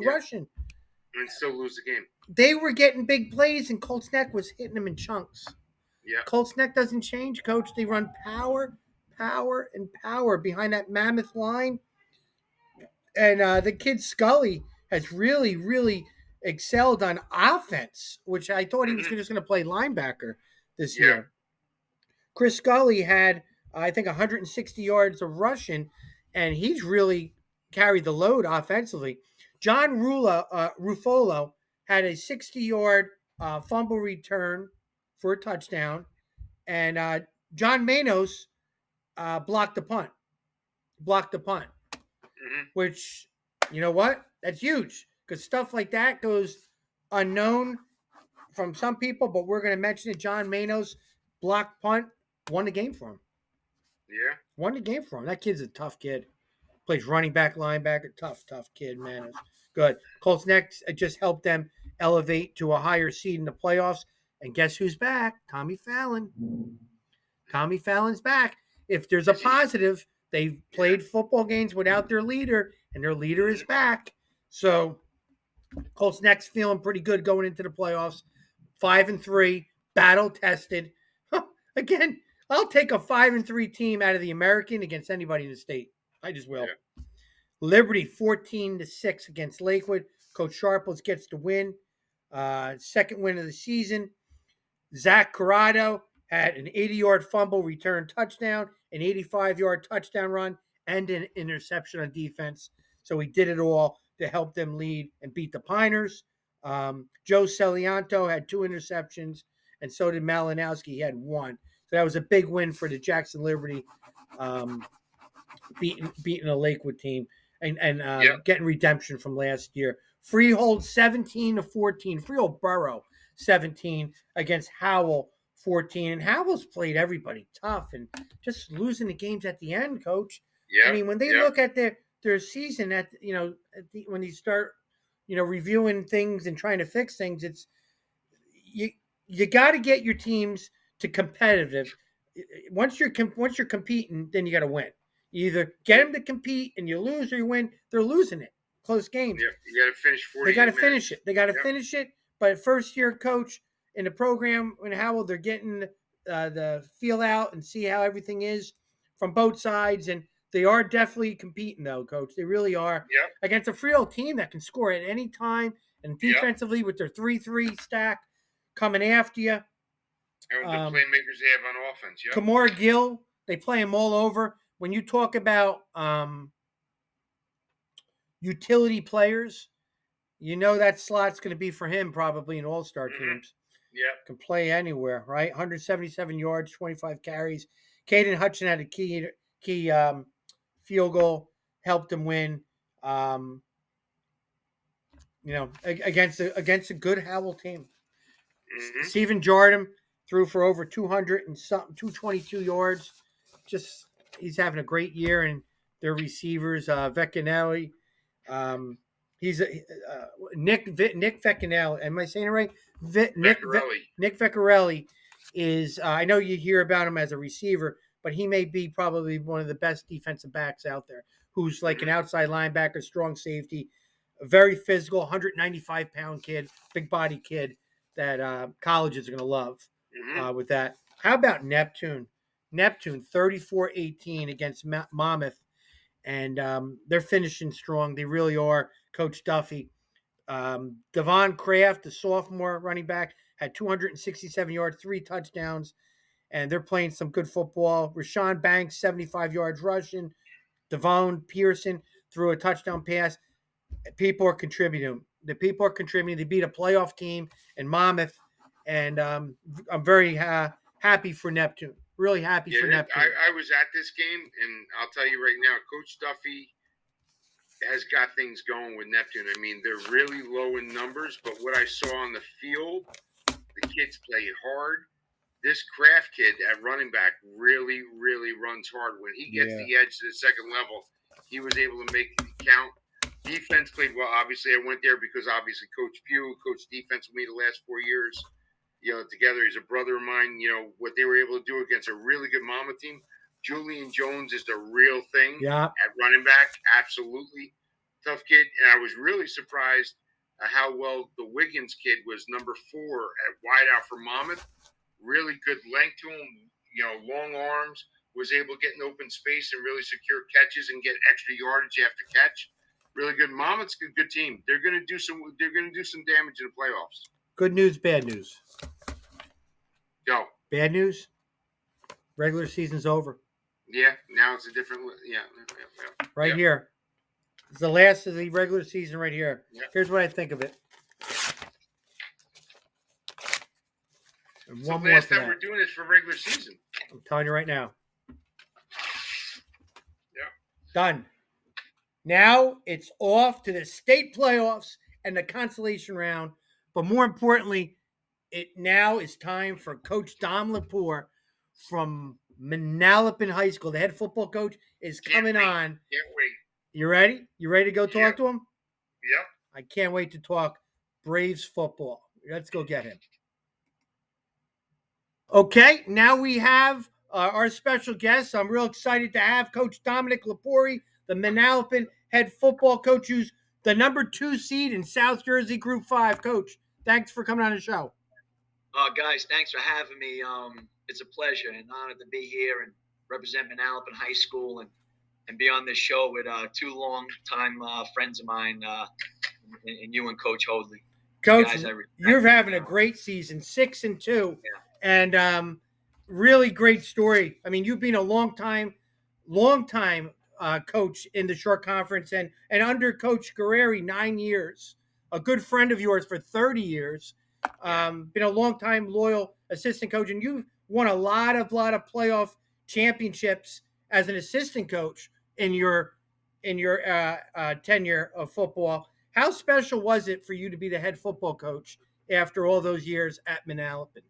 rushing. And still lose the game. They were getting big plays, and Colts Neck was hitting them in chunks. Yeah. Colts Neck doesn't change, Coach. They run power, and power behind that mammoth line. And the kid Scully has really, really excelled on offense, which I thought he was just going to play linebacker this year. Chris Scully had, I think, 160 yards of rushing, and he's really carried the load offensively. John Ruffolo had a 60-yard fumble return for a touchdown, and John Manos blocked the punt. Mm-hmm. Which, you know what? That's huge because stuff like that goes unknown from some people, but we're going to mention it. John Manos blocked punt, won the game for him. Yeah. Won the game for him. That kid's a tough kid. Plays running back, linebacker. Tough kid, man. It's good. Colts next just helped them elevate to a higher seed in the playoffs. And guess who's back? Tommy Fallon. Tommy Fallon's back. If there's a positive, they've played football games without their leader, and their leader is back. So Colts next feeling pretty good going into the playoffs. 5-3, battle tested. Again, I'll take a 5-3 team out of the American against anybody in the state. I just will. Yeah. Liberty 14-6 against Lakewood. Coach Sharples gets the win. Second win of the season. Zach Corrado had an 80-yard fumble return touchdown, an 85-yard touchdown run, and an interception on defense. So he did it all to help them lead and beat the Piners. Joe Celianto had 2 interceptions, and so did Malinowski. He had 1. So that was a big win for the Jackson Liberty, beating a Lakewood team and getting redemption from last year. Freehold 17-14. Freehold Borough 17 against Howell 14. And Howell's played everybody tough and just losing the games at the end, Coach. Yeah. I mean, when they look at their season when you start, reviewing things and trying to fix things, it's you got to get your teams to competitive. Once you're competing, then you got to win. You either get them to compete and you lose, or you win. They're losing it. Close games. Yeah, you got to finish 40. They got to finish it. They got to finish it. But first year coach in the program in Howell, they're getting the feel out and see how everything is from both sides, and they are definitely competing though, Coach. They really are against a Freehold team that can score at any time, and defensively with their 3-3 stack coming after you. And the playmakers they have on offense. Yeah. Kamora Gill, they play him all over. When you talk about utility players, that slot's going to be for him probably in all-star teams. Yeah. Can play anywhere, right? 177 yards, 25 carries. Caden Hutchin had a key field goal, helped him win. Against a good Howell team. Mm-hmm. Stephen Jordan threw for over 200 and something, 222 yards. Just he's having a great year, and their receivers, Vecchianelli. He's Nick Vecchianelli. Am I saying it right? Nick Vecchiarelli is. I know you hear about him as a receiver, but he may be probably one of the best defensive backs out there. Who's like an outside linebacker, strong safety, very physical, 195-pound kid, big body kid that colleges are going to love with that. How about Neptune? Neptune 34-18 against Monmouth, and they're finishing strong. They really are. Coach Duffy. Devon Kraft, the sophomore running back, had 267 yards, 3 touchdowns, and they're playing some good football. Rashawn Banks, 75 yards rushing. Devon Pearson threw a touchdown pass. People are contributing. The people are contributing. They beat a playoff team in Monmouth, and I'm very happy for Neptune. Really happy for Neptune. I was at this game, and I'll tell you right now, Coach Duffy has got things going with Neptune. I mean, they're really low in numbers, but what I saw on the field, the kids play hard. This Kraft kid at running back really, really runs hard. When he gets the edge to the second level, he was able to make it count. Defense played well. Obviously, I went there because obviously Coach Pugh coached defense with me the last 4 years. Together, he's a brother of mine. What they were able to do against a really good Monmouth team. Julian Jones is the real thing at running back. Absolutely. Tough kid. And I was really surprised how well the Wiggins kid was number 4 at wideout for Monmouth. Really good length to him, long arms, was able to get in open space and really secure catches and get extra yardage after catch. Really good. Monmouth's a good team. They're going to do some damage in the playoffs. Good news, bad news. Go. Bad news. Regular season's over. Yeah, now it's a different. Yeah. Here. It's the last of the regular season right here. Yeah. Here's what I think of it. And So one more last for time that. we're doing this for regular season. I'm telling you right now. Yeah. Done. Now it's off to the state playoffs and the consolation round. But more importantly, it now is time for Coach Dom Lepore from Manalapan High School. The head football coach is coming on. Can't wait. You ready? You ready to go talk to him? Yep. I can't wait to talk Braves football. Let's go get him. Okay, now we have our special guest. I'm real excited to have Coach Dominic Lepore, the Manalapan head football coach, who's the number 2 seed in South Jersey Group 5. Coach, thanks for coming on the show. Guys, thanks for having me. It's a pleasure and honor to be here and represent Manalapan High School and be on this show with 2 long-time friends of mine, and you and Coach Hoadley. Coach, Guys, you're having a great season, 6-2, Yeah. and really great story. I mean, you've been a long time coach in the short conference, and under Coach Guerreri 9 years. A good friend of yours for 30 years. Been a long time loyal assistant coach, and you've won a lot of playoff championships as an assistant coach in your tenure of football. How special was it for you to be the head football coach after all those years at Manalapan?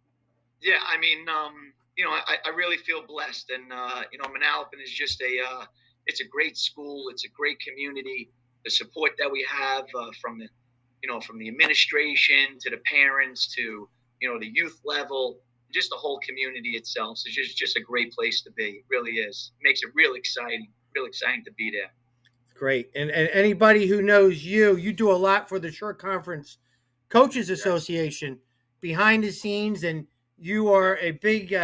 Yeah, I mean, I really feel blessed, and Manalapan is just it's a great school. It's a great community. The support that we have from the administration to the parents to the youth level, just the whole community itself. So it's just a great place to be. It really is. It makes it real exciting to be there. Great. And anybody who knows you do a lot for the short conference coaches association behind the scenes, and you are a big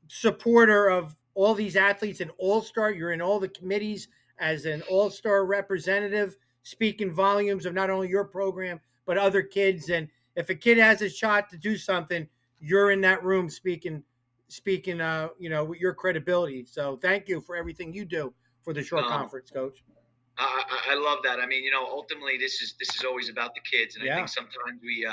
supporter of all these athletes and all-star. You're in all the committees as an all-star representative, speaking volumes of not only your program but other kids. And if a kid has a shot to do something, you're in that room speaking with your credibility. So thank you for everything you do for the short conference, Coach. I love that. I mean, ultimately this is always about the kids, and I think sometimes we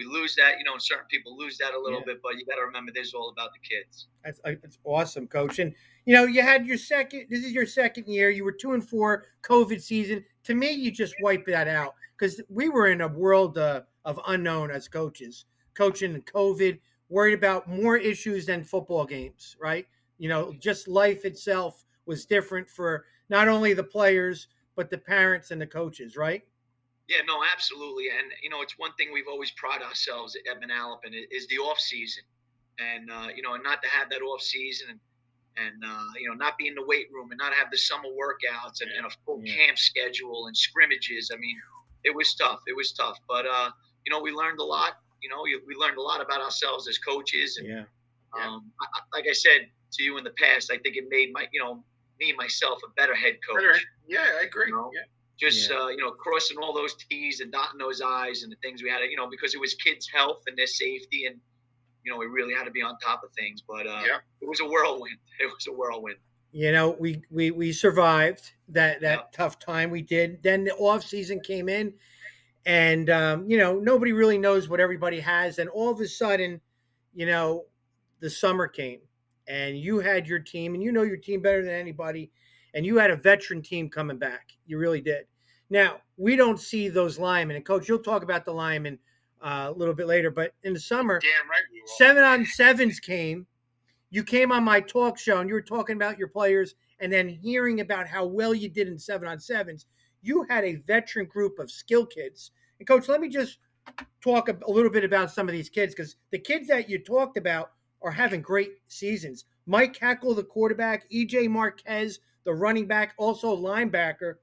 lose that. And certain people lose that a little bit, but you got to remember this is all about the kids. That's awesome, Coach. And you had your second. This is your second year. You were 2-4 COVID season. To me, you just wiped that out because we were in a world of unknown as coaches, coaching COVID, worried about more issues than football games, right? Just life itself was different for not only the players but the parents and the coaches, right? Yeah, no, absolutely. And it's one thing we've always prided ourselves at Manalapan is the off season, and and not to have that off season and not be in the weight room and not have the summer workouts and a full camp schedule and scrimmages. I mean, it was tough. It was tough, but we learned a lot. We learned a lot about ourselves as coaches, and like I said to you in the past, I think it made me myself a better head coach. Yeah, I agree. Just crossing all those T's and dotting those I's and the things we had to, because it was kids' health and their safety, and we really had to be on top of things. But it was a whirlwind. It was a whirlwind. We survived that tough time. We did. Then the off season came in, and nobody really knows what everybody has. And all of a sudden, the summer came, and you had your team, and your team better than anybody, and you had a veteran team coming back. You really did. Now, we don't see those linemen, and Coach, you'll talk about the linemen a little bit later, but in the summer, damn right we will. 7-on-7s came. You came on my talk show, and you were talking about your players, and then hearing about how well you did in 7-on-7s. You had a veteran group of skill kids. And, Coach, let me just talk a little bit about some of these kids, because the kids that you talked about are having great seasons. Mike Heckle, the quarterback, EJ Marquez, the running back, also linebacker.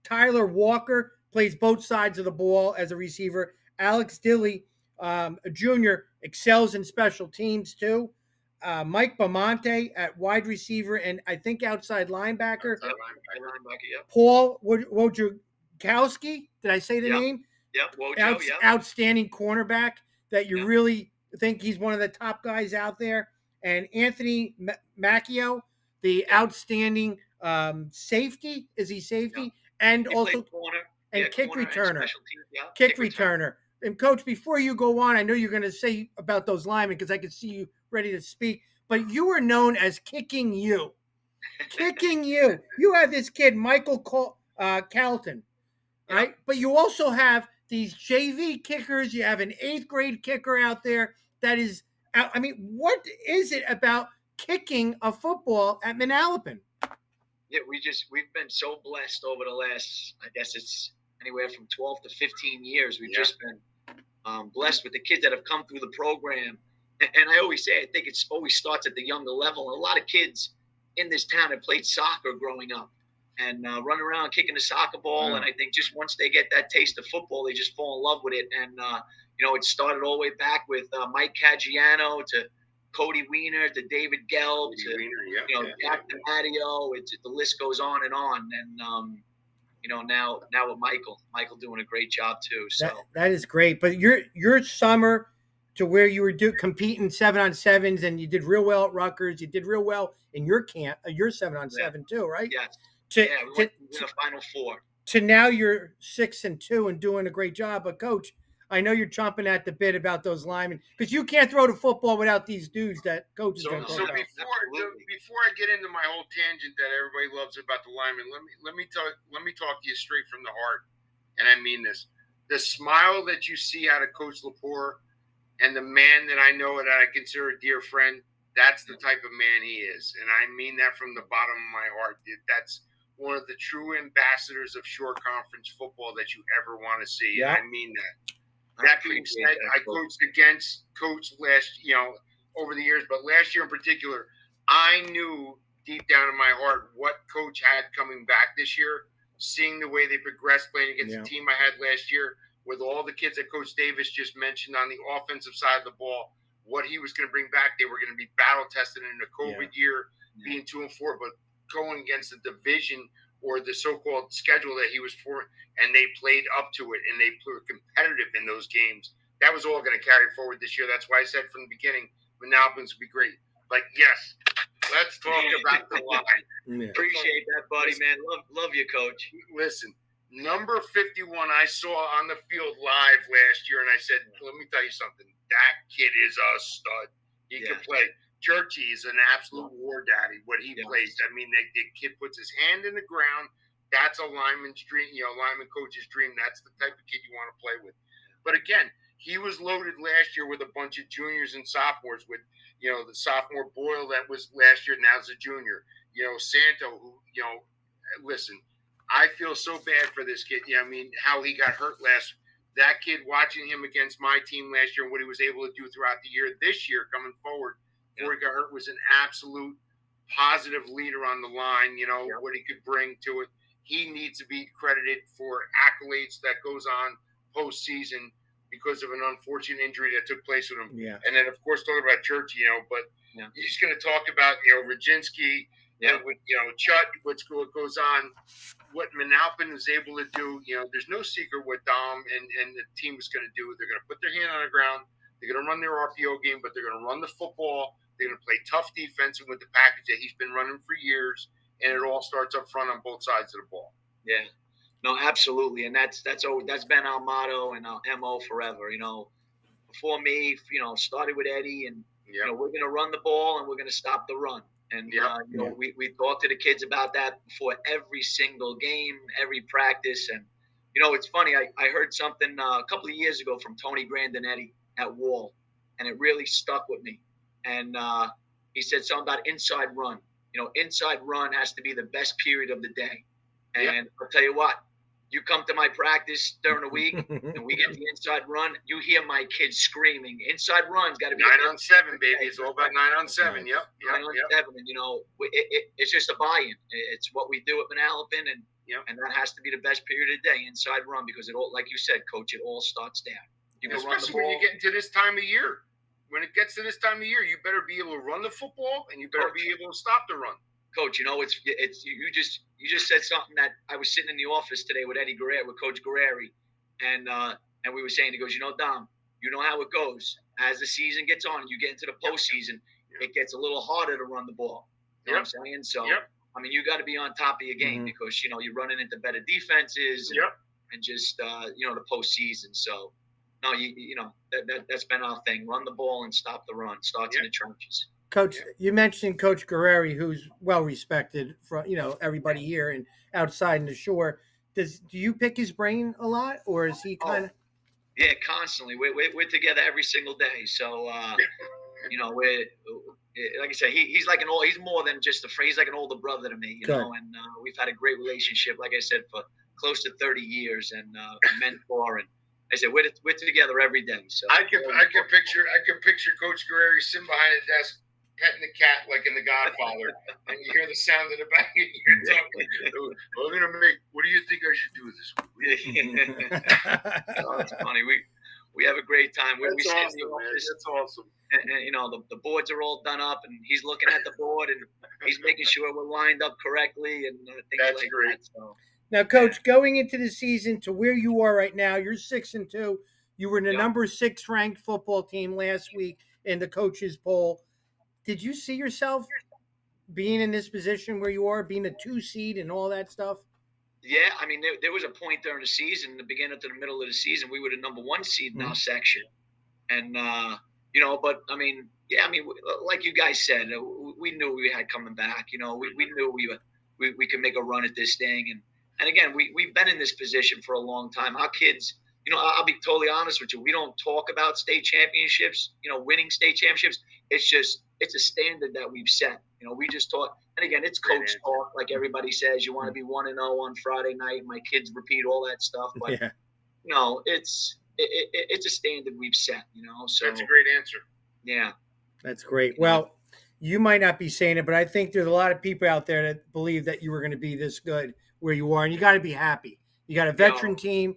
Tyler Walker plays both sides of the ball as a receiver. Alex Dilly, a junior, excels in special teams too. Mike Bamonte at wide receiver and I think outside linebacker. Paul Wojciechowski, did I say the name? Yep, Wojo, Outstanding cornerback that you really think he's one of the top guys out there. And Anthony Macchio, the outstanding safety. Is he safety? and He played also corner. and Yeah, kick corner and returner. special teams. Yeah, Kick return. returner. And coach, before you go on, I know you're going to say about those linemen because I can see you ready to speak. But you were known as kicking you, kicking you. You have this kid Michael Calton, Yep. right? But you also have these JV kickers. You have an 8th grade kicker out there that is. I mean, what is it about kicking a football at Manalapan? Yeah, we've been so blessed over the last, I guess it's anywhere from 12 to 15 years. We've just been blessed with the kids that have come through the program. And I always say, I think it's always starts at the younger level. And a lot of kids in this town have played soccer growing up and run around kicking the soccer ball. Wow. And I think just once they get that taste of football, they just fall in love with it. And, it started all the way back with Mike Caggiano to Cody Weiner to David Gelb to, Jack DiMatteo. The list goes on and on. And, now with Michael doing a great job too. So that is great. But your summer to where you were competing 7-on-7s and you did real well at Rutgers. You did real well in your camp, your 7-on-7 too, right? yes, To, we went to the Final Four. To now you're 6-2 and doing a great job. But coach, I know you're chomping at the bit about those linemen because you can't throw the football without these dudes that coach is going to talk So about. before I get into my whole tangent that everybody loves about the linemen, let me talk to you straight from the heart, and I mean this. The smile that you see out of Coach Lepore and the man that I know that I consider a dear friend, that's the type of man he is, and I mean that from the bottom of my heart. That's one of the true ambassadors of Shore Conference football that you ever want to see. Yeah. And I mean that. That being said, I coached against Coach over the years, but last year in particular, I knew deep down in my heart what Coach had coming back this year, seeing the way they progressed playing against the team I had last year with all the kids that Coach Davis just mentioned on the offensive side of the ball, what he was going to bring back. They were going to be battle tested in the COVID year, being 2-4, but going against the division or the so-called schedule that he was for, and they played up to it, and they were competitive in those games. That was all going to carry forward this year. That's why I said from the beginning, Manalapan's would be great. But yes, let's talk about the line. Appreciate that, buddy, man. Love you, Coach. Listen, number 51 I saw on the field live last year, and I said, let me tell you something. That kid is a stud. He can play. Churchy is an absolute war daddy, what he plays. I mean, the kid puts his hand in the ground. That's a lineman's dream, lineman coach's dream. That's the type of kid you want to play with. But again, he was loaded last year with a bunch of juniors and sophomores with, the sophomore Boyle that was last year, now's a junior. Santo, who, listen, I feel so bad for this kid. I mean, how he got hurt that kid, watching him against my team last year and what he was able to do throughout the year, this year coming forward, before he got hurt, was an absolute positive leader on the line, what he could bring to it. He needs to be credited for accolades that goes on postseason because of an unfortunate injury that took place with him. Yeah. And then, of course, talking about Church, but you're just going to talk about, Radzinski, with, Chut, what goes on, what Manalapan is able to do. There's no secret what Dom and the team is going to do. They're going to put their hand on the ground. They're going to run their RPO game, but they're going to run the football. They're going to play tough defense with the package that he's been running for years, and it all starts up front on both sides of the ball. Yeah, no, absolutely, and that's been our motto and our MO forever. Before me, started with Eddie, and we're going to run the ball and we're going to stop the run. And we talk to the kids about that before every single game, every practice. And it's funny. I heard something a couple of years ago from Tony Grandinetti at Wall, and it really stuck with me. And he said something about inside run. Inside run has to be the best period of the day. And I'll tell you what, you come to my practice during the week and we get the inside run, you hear my kids screaming. Inside run's got to be 9 on 7, baby. It's all about 9 on 7. Yep. 9 on 7. And, it's just a buy-in. It's what we do at Manalapan, and that has to be the best period of the day, inside run, because it all, like you said, Coach, it all starts there. You can run the ball. Especially when you get into this time of year. When it gets to this time of year, you better be able to run the football, and you better be able to stop the run. Coach, it's you just said something that I was sitting in the office today with Eddie Guerrero, with Coach Guerreri, and we were saying, he goes, Dom, you know how it goes. As the season gets on and you get into the postseason, it gets a little harder to run the ball. You know what I'm saying? So I mean, you got to be on top of your game Mhm. because you're running into better defenses Yep. and just the postseason. So no, that's been our thing: run the ball and stop the run. Starts in Yep. the trenches. Coach, Yep. you mentioned Coach Guerreri, who's well respected from everybody here and outside in the shore. Do you pick his brain a lot, or is he kind Oh of yeah, constantly. We're together every single day. So we're like I said, he's like he's more than just a friend. He's like an older brother to me, good? and we've had a great relationship. Like I said, for close to 30 years, and a mentor. And I said we're together every day. So I can picture Coach Guerrero sitting behind a desk petting the cat like in The Godfather, and you hear the sound in the back, and you're talking. We're gonna make. What do you think I should do with this? Oh, it's funny. We have a great time. We That's sit in awesome, the man. office, That's awesome. and the boards are all done up, and he's looking at the board, and he's making sure we're lined up correctly, and things That's like great. that. So Now, Coach, going into the season to where you are right now, you're 6-2. You were the Yep. number 6 ranked football team last week in the coaches poll. Did you see yourself being in this position where you are, being a 2 seed and all that stuff? Yeah, I mean, there was a point during the season, the beginning to the middle of the season, we were the number one seed in our section, and but I mean, yeah, I mean, like you guys said, we knew we had coming back. We knew we could make a run at this thing, and again, we've been in this position for a long time. Our kids, I'll be totally honest with you, we don't talk about state championships, winning state championships. It's a standard that we've set. We just talk, and again, it's coach talk, like everybody says. You want to be 1-0 on Friday night. My kids repeat all that stuff, but Yeah, it's a standard we've set. So That's a great answer. yeah. that's great. Well, you might not be saying it, but I think there's a lot of people out there that believe that you were going to be this good where you are, and you got to be happy. You got a veteran team.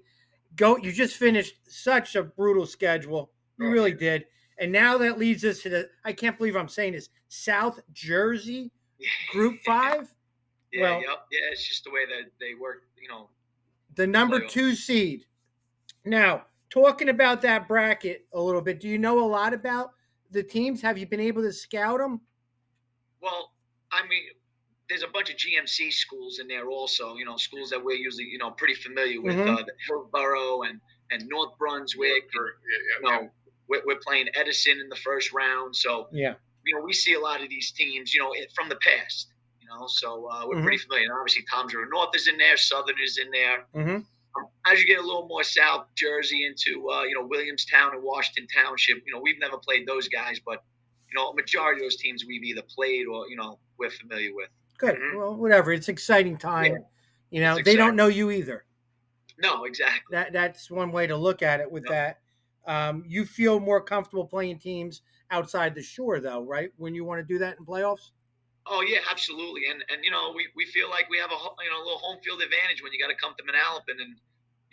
You just finished such a brutal schedule. You really did. And now that leads us to I can't believe I'm saying this, South Jersey Group 5. Yeah, Well, yeah. It's just the way that they work. the The number playoffs. 2 seed. Now, talking about that bracket a little bit, do you know a lot about the teams? Have you been able to scout them? Well, I mean, there's a bunch of GMC schools in there also. Schools that we're usually pretty familiar with. The Hillsborough and North Brunswick. We're playing Edison in the first round, so Yeah. we see a lot of these teams, from the past. So we're pretty familiar. And obviously, Tom's River North is in there, Southern is in there. As you get a little more South Jersey into Williamstown and Washington Township, we've never played those guys, but a majority of those teams we've either played or we're familiar with. Good. Well, whatever. It's exciting time. It's They don't exciting. know you either. No, exactly. That's one way to look at it with that. You feel more comfortable playing teams outside the shore, though, right? When you want to do that in playoffs. Oh yeah, absolutely. And we feel like we have a little home field advantage when you got to come to Manalapan, and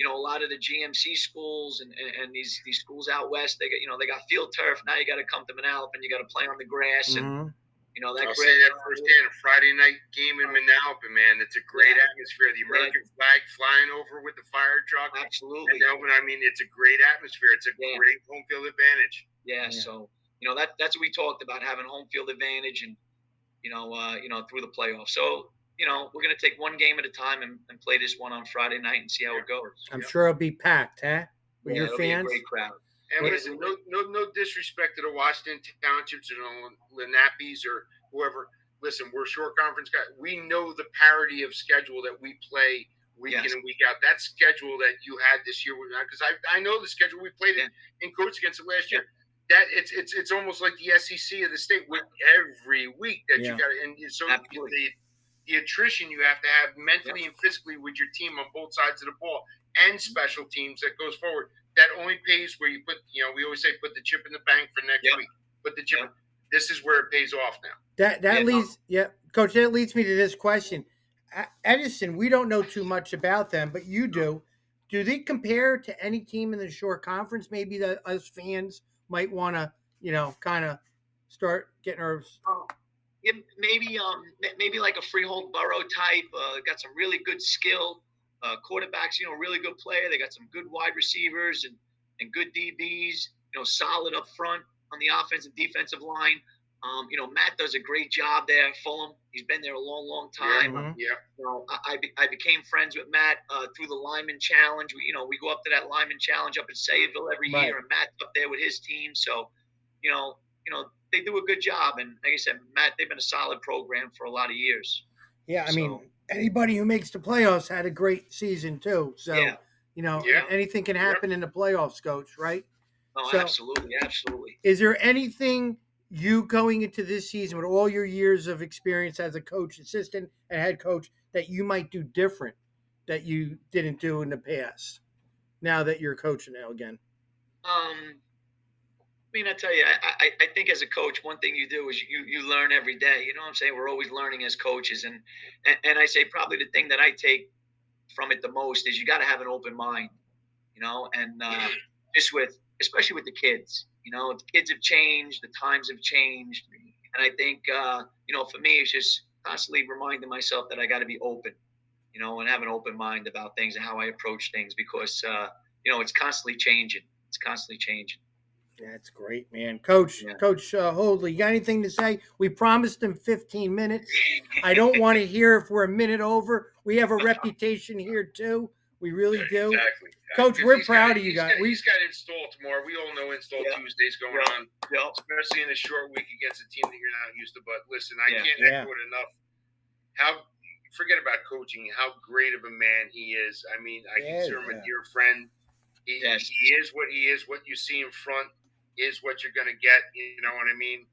a lot of the GMC schools and these schools out west, they got field turf. Now you got to come to Manalapan, you got to play on the grass, and that I'll say that firsthand. A Friday night game in Manalapan, man. It's a great atmosphere. The American flag flying over with the fire truck. Absolutely. And I mean, it's a great atmosphere. It's a great home field advantage. Yeah. So that's what we talked about, having home field advantage, and through the playoffs. So we're gonna take one game at a time and play this one on Friday night and see how it goes. I'm sure it'll be packed, huh? With your it'll fans. be a great crowd. And listen, no disrespect to the Washington Townships or Lenape's or whoever. Listen, we're short conference guys. We know the parity of schedule that we play week in and week out. That schedule that you had this year, because I know the schedule we played in coach against it last year. That it's almost like the SEC of the state with every week that you got, and so the attrition you have to have mentally and physically with your team on both sides of the ball and special teams that goes forward. That only pays where you put, we always say put the chip in the bank for next week. Put the chip. This is where it pays off now. That leads, Coach. That leads me to this question. Edison, we don't know too much about them, but you do. Do they compare to any team in the Shore Conference? Maybe that us fans might want to, kind of start getting our. Yeah, maybe like a Freehold Borough type. Got some really good skill quarterbacks. Really good player. They got some good wide receivers and good DBs. Solid up front on the offensive defensive line. Matt does a great job there at Fulham. He's been there a long, long time. Mhm. Yeah. I became friends with Matt through the Lyman Challenge. We go up to that Lyman Challenge up in Sayville every Right. year, and Matt's up there with his team. So, they do a good job. And like I said, Matt, they've been a solid program for a lot of years. Yeah, I mean, So, anybody who makes the playoffs had a great season too. So, yeah, Yeah. anything can happen in the playoffs, coach, right? no, So, absolutely, absolutely. is there anything you going into this season with all your years of experience as a coach, assistant, and head coach that you might do different that you didn't do in the past? Now that you're coaching now again. I mean, I tell you, I think as a coach, one thing you do is you learn every day. You know what I'm saying? We're always learning as coaches, and I say probably the thing that I take from it the most is you got to have an open mind. And just especially with the kids. The kids have changed, the times have changed, and I think for me, it's just constantly reminding myself that I got to be open. And have an open mind about things and how I approach things because it's constantly changing. It's constantly changing. That's great, man. Coach Yeah. Hoadley, you got anything to say? We promised him 15 minutes. I don't want to hear if we're a minute over. We have a reputation here, too. We really do. Exactly. Coach, we're proud of you guys. He's got install tomorrow. We all know install Tuesdays going on, especially in a short week against a team that you're not used to. But listen, I can't echo it enough. Forget about coaching, how great of a man he is. I mean, I consider him a dear friend. He is what he is. What you see in front is what you're going to get. You know what I mean?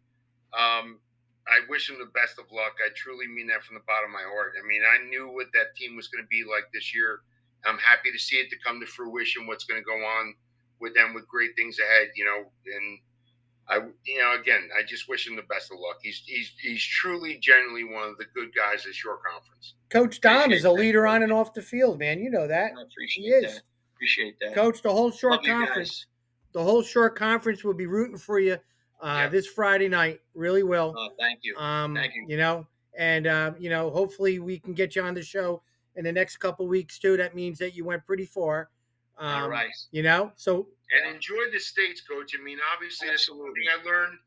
I wish him the best of luck. I truly mean that from the bottom of my heart. I mean, I knew what that team was going to be like this year. I'm happy to see it to come to fruition. What's going to go on with them with great things ahead. And again, I just wish him the best of luck. He's truly, genuinely one of the good guys at Shore Conference. Coach Dom is a leader on and off the field, man. You know that. I appreciate he is. That. Appreciate that. Coach, the whole Shore Conference. The whole Shore Conference will be rooting for you this Friday night. Really will. Oh, thank you. Thank you. And hopefully we can get you on the show in the next couple weeks too. That means that you went pretty far. All right. So and enjoy the States, Coach. I mean, obviously, that's something I learned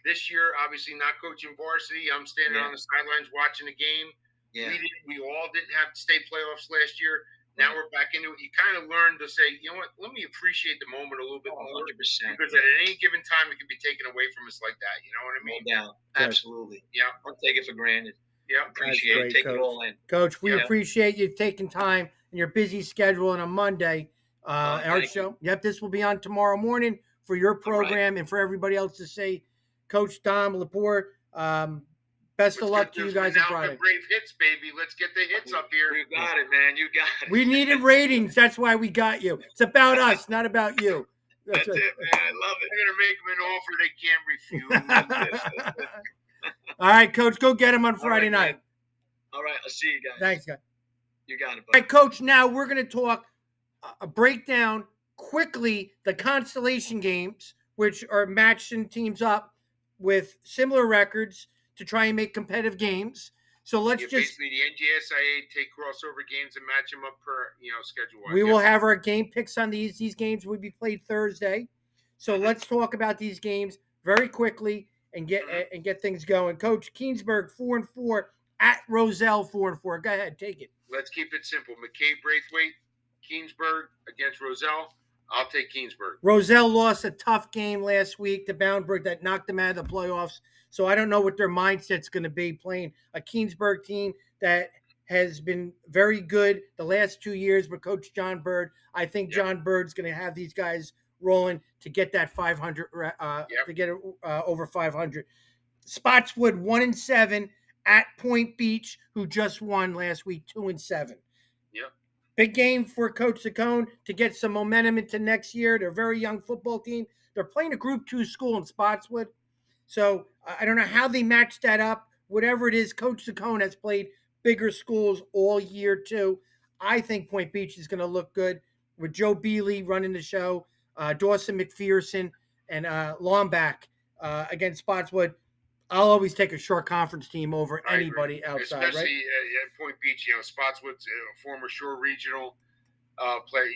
this year. Obviously, not coaching varsity. I'm standing on the sidelines watching the game. Yeah. We all didn't have state playoffs last year. Now we're back into it. You kind of learn to say, you know what? Let me appreciate the moment a little bit more. 100%. Because at any given time, it can be taken away from us like that. You know what I mean? No doubt. Absolutely. Yeah. Don't take it for granted. Yeah. Appreciate it. Take it all in. Coach, we appreciate you taking time in your busy schedule on a Monday. Our show. Yep, this will be on tomorrow morning for your program and for everybody else to say, Coach Dom Lepore, best of luck to you guys on Friday. Brave hits, baby. Let's get the hits up here. You got it, man. You got it. We needed ratings. That's why we got you. It's about us, not about you. That's it, man. I love it. I'm going to make them an offer they can't refuse. All right, Coach, go get him on Friday night. All right, I'll see you guys. Thanks, guys. You got it, buddy. All right, Coach, now we're going to talk a breakdown quickly the Consolation games, which are matching teams up with similar records to try and make competitive games. So let's basically the NJSIA take crossover games and match them up per schedule. We will have our game picks on these. These games will be played Thursday. So let's talk about these games very quickly and get things going. Coach, Keensburg 4-4 at Roselle 4-4. Go ahead, take it. Let's keep it simple. McCabe Braithwaite, Keensburg against Roselle. I'll take Keensburg. Roselle lost a tough game last week to Boundbrook that knocked them out of the playoffs. So I don't know what their mindset's going to be playing a Keensburg team that has been very good the last 2 years with Coach John Bird. I think John Bird's going to have these guys rolling to get that 500, to get it over 500. Spotswood 1-7 at Point Beach, who just won last week 2-7. Yep. Big game for Coach Saccone to get some momentum into next year. They're a very young football team. They're playing a Group 2 school in Spotswood. So I don't know how they match that up. Whatever it is, Coach Saccone has played bigger schools all year too. I think Point Beach is going to look good with Joe Bealey running the show, Dawson McPherson, and Lomback against Spotswood. I'll always take a Shore Conference team over anybody outside, especially at Point Beach. Spotswood's a former Shore Regional. play,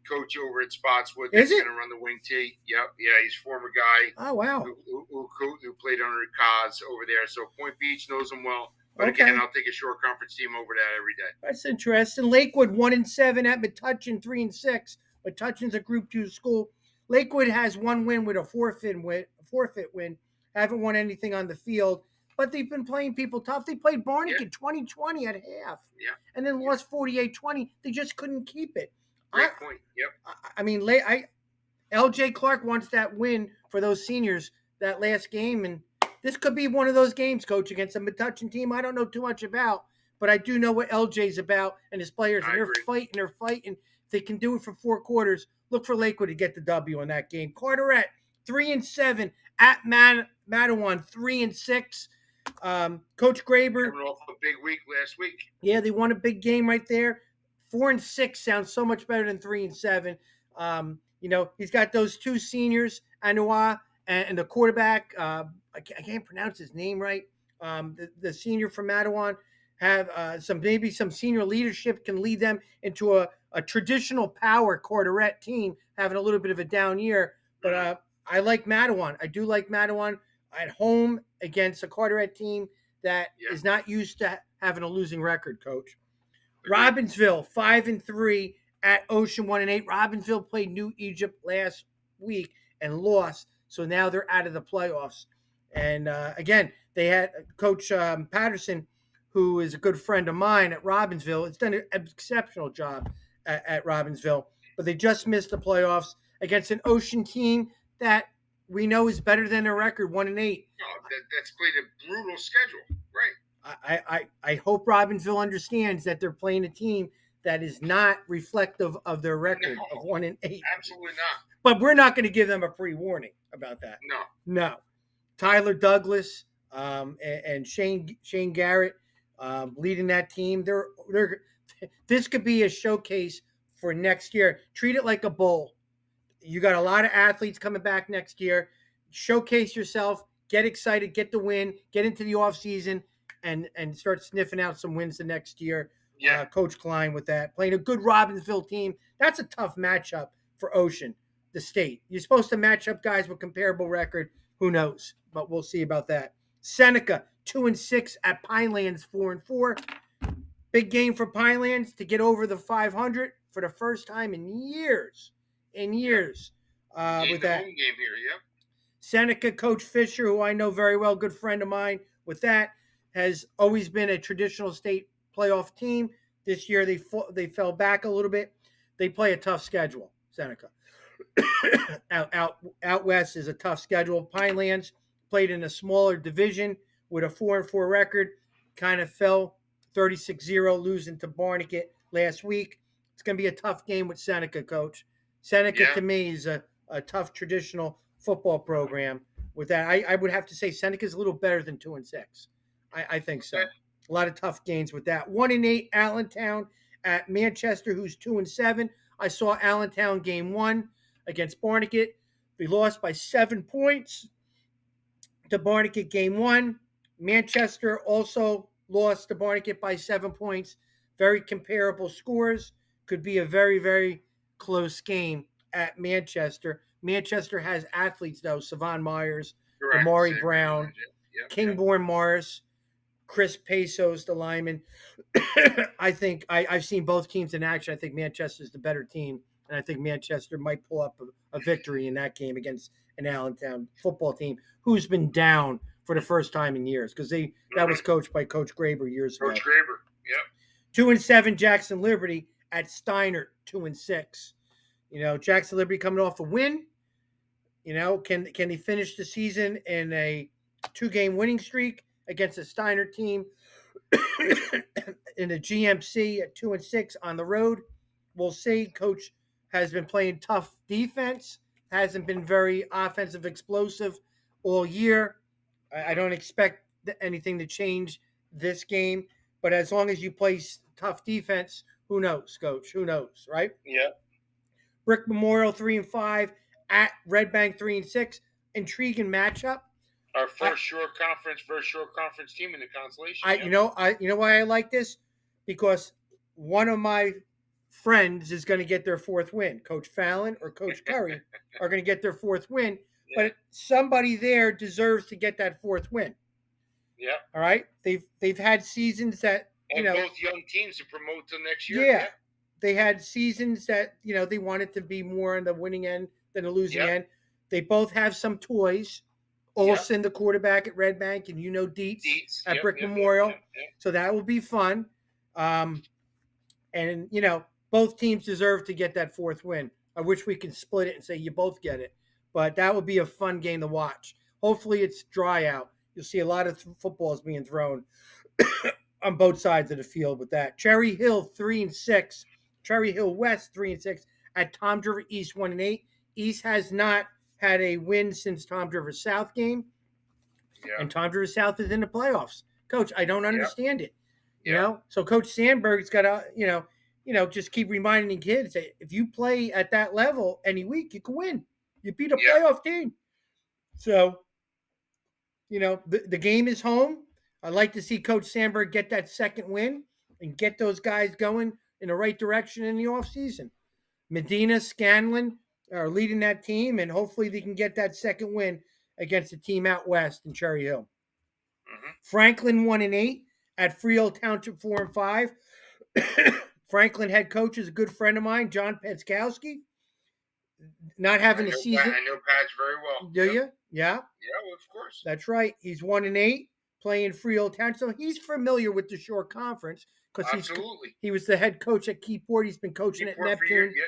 coach over at Spotswood. Is That's it? going to run the wing tee. Yep, yeah, he's a former guy Oh, wow. who played under Kaz over there. So Point Beach knows him well. But Okay. again, I'll take a short conference team over that every day. That's interesting. Lakewood 1-7 at Metuchen 3-6. Metuchen's a Group 2 school. Lakewood has one win with a forfeit win. Haven't won anything on the field, but they've been playing people tough. They played Barnegat 20-20 at half. Yeah. And then lost 48-20. They just couldn't keep it. Great point. Yep. I mean, LJ Clark wants that win for those seniors that last game, and this could be one of those games, Coach, against a Metuchen team I don't know too much about, but I do know what LJ's about and his players, and they're fighting. If they can do it for 4 quarters, look for Lakewood to get the W on that game. Carteret 3-7 at Matawan 3-6. Coach Graber coming off a big week last week. Yeah, they won a big game right there. 4-6 sounds so much better than 3-7. He's got those 2 seniors, Anua and the quarterback. I can't pronounce his name right. The senior from Matawan have some senior leadership can lead them into a traditional power Carteret team having a little bit of a down year. But I like Matawan. I do like Matawan at home against a Carteret team that is not used to having a losing record, Coach. Robbinsville 5-3 at Ocean 1-8. Robbinsville played New Egypt last week and lost, so now they're out of the playoffs. And again, they had Coach Patterson, who is a good friend of mine at Robbinsville. It's done an exceptional job at Robbinsville, but they just missed the playoffs against an Ocean team that we know is better than their record, 1-8. That's played a brutal schedule, right? I hope Robbinsville understands that they're playing a team that is not reflective of their record of 1-8. Absolutely not. But we're not going to give them a pre-warning about that. No. Tyler Douglas and Shane Garrett leading that team. This could be a showcase for next year. Treat it like a bowl. You got a lot of athletes coming back next year. Showcase yourself. Get excited. Get the win. Get into the offseason and start sniffing out some wins the next year. Yeah. Coach Klein with that. Playing a good Robbinsville team. That's a tough matchup for Ocean, the state. You're supposed to match up guys with comparable record. Who knows? But we'll see about that. Seneca 2-6 at Pinelands 4-4. Big game for Pinelands to get over the 500 for the first time in years. With that home game here, Seneca, Coach Fisher, who I know very well, good friend of mine, with that, has always been a traditional state playoff team. This year they fell back a little bit. They play a tough schedule, Seneca. out west is a tough schedule. Pinelands played in a smaller division with a 4-4 record. Kind of fell 36-0, losing to Barnegat last week. It's going to be a tough game with Seneca, Coach. Seneca, to me, is a tough traditional football program. With that, I would have to say Seneca is a little better than 2-6. I think so. Okay. A lot of tough games with that. 1-8 Allentown at Manchester, who's 2-7. I saw Allentown game 1 against Barnegat. They lost by 7 points to Barnegat game 1. Manchester also lost to Barnegat by 7 points. Very comparable scores. Could be a very, very close game at Manchester. Manchester has athletes, though. Savon Myers, Amari Brown, Kingborn Morris, Chris Pesos, the lineman. I think I've seen both teams in action. I think Manchester's the better team, and I think Manchester might pull up a victory in that game against an Allentown football team who's been down for the first time in years because that was coached by Coach Graber years ago. Coach Graber, 2-7 Jackson Liberty at Steiner, 2-6. Jackson Liberty coming off a win. Can they finish the season in a 2-game winning streak against a Steiner team in the GMC at 2-6 on the road? We'll see. Coach has been playing tough defense, hasn't been very offensive explosive all year. I don't expect anything to change this game, but as long as you play tough defense, who knows, Coach? Who knows, right? Yeah. Brick Memorial 3-5 at Red Bank 3-6. Intriguing matchup. Our first short conference team in the Consolation. You know why I like this? Because one of my friends is going to get their fourth win. Coach Fallon or Coach Curry are going to get their fourth win, but somebody there deserves to get that fourth win. Yeah. All right. They've had seasons that both young teams to promote till next year. Yeah. They had seasons that they wanted to be more on the winning end than the losing end. They both have some toys. Olsen, the quarterback at Red Bank, and Dietz at Brick Memorial. So that will be fun. And both teams deserve to get that fourth win. I wish we could split it and say you both get it, but that would be a fun game to watch. Hopefully it's dry out. You'll see a lot of footballs being thrown on both sides of the field with that. Cherry Hill 3-6, Cherry Hill West 3-6, at Tom Driver East 1-8. East has not had a win since Tom Driver South game, and Tom Driver South is in the playoffs. Coach, I don't understand it. You know, so Coach Sandberg's got to just keep reminding kids that if you play at that level any week, you can win. You beat a playoff team. So, the game is home. I'd like to see Coach Sandberg get that second win and get those guys going in the right direction in the offseason. Medina, Scanlon are leading that team, and hopefully they can get that second win against the team out west in Cherry Hill. Mm-hmm. Franklin 1-8 at Freehold Township 4-5. Franklin head coach is a good friend of mine, John Petskowski. Not having a season. I know Patch very well. Do you? Yeah. Yeah, well, of course. That's right. He's 1-8 playing Freehold Township, so he's familiar with the Shore Conference because he was the head coach at Keyport. He's been coaching at Neptune. Yeah.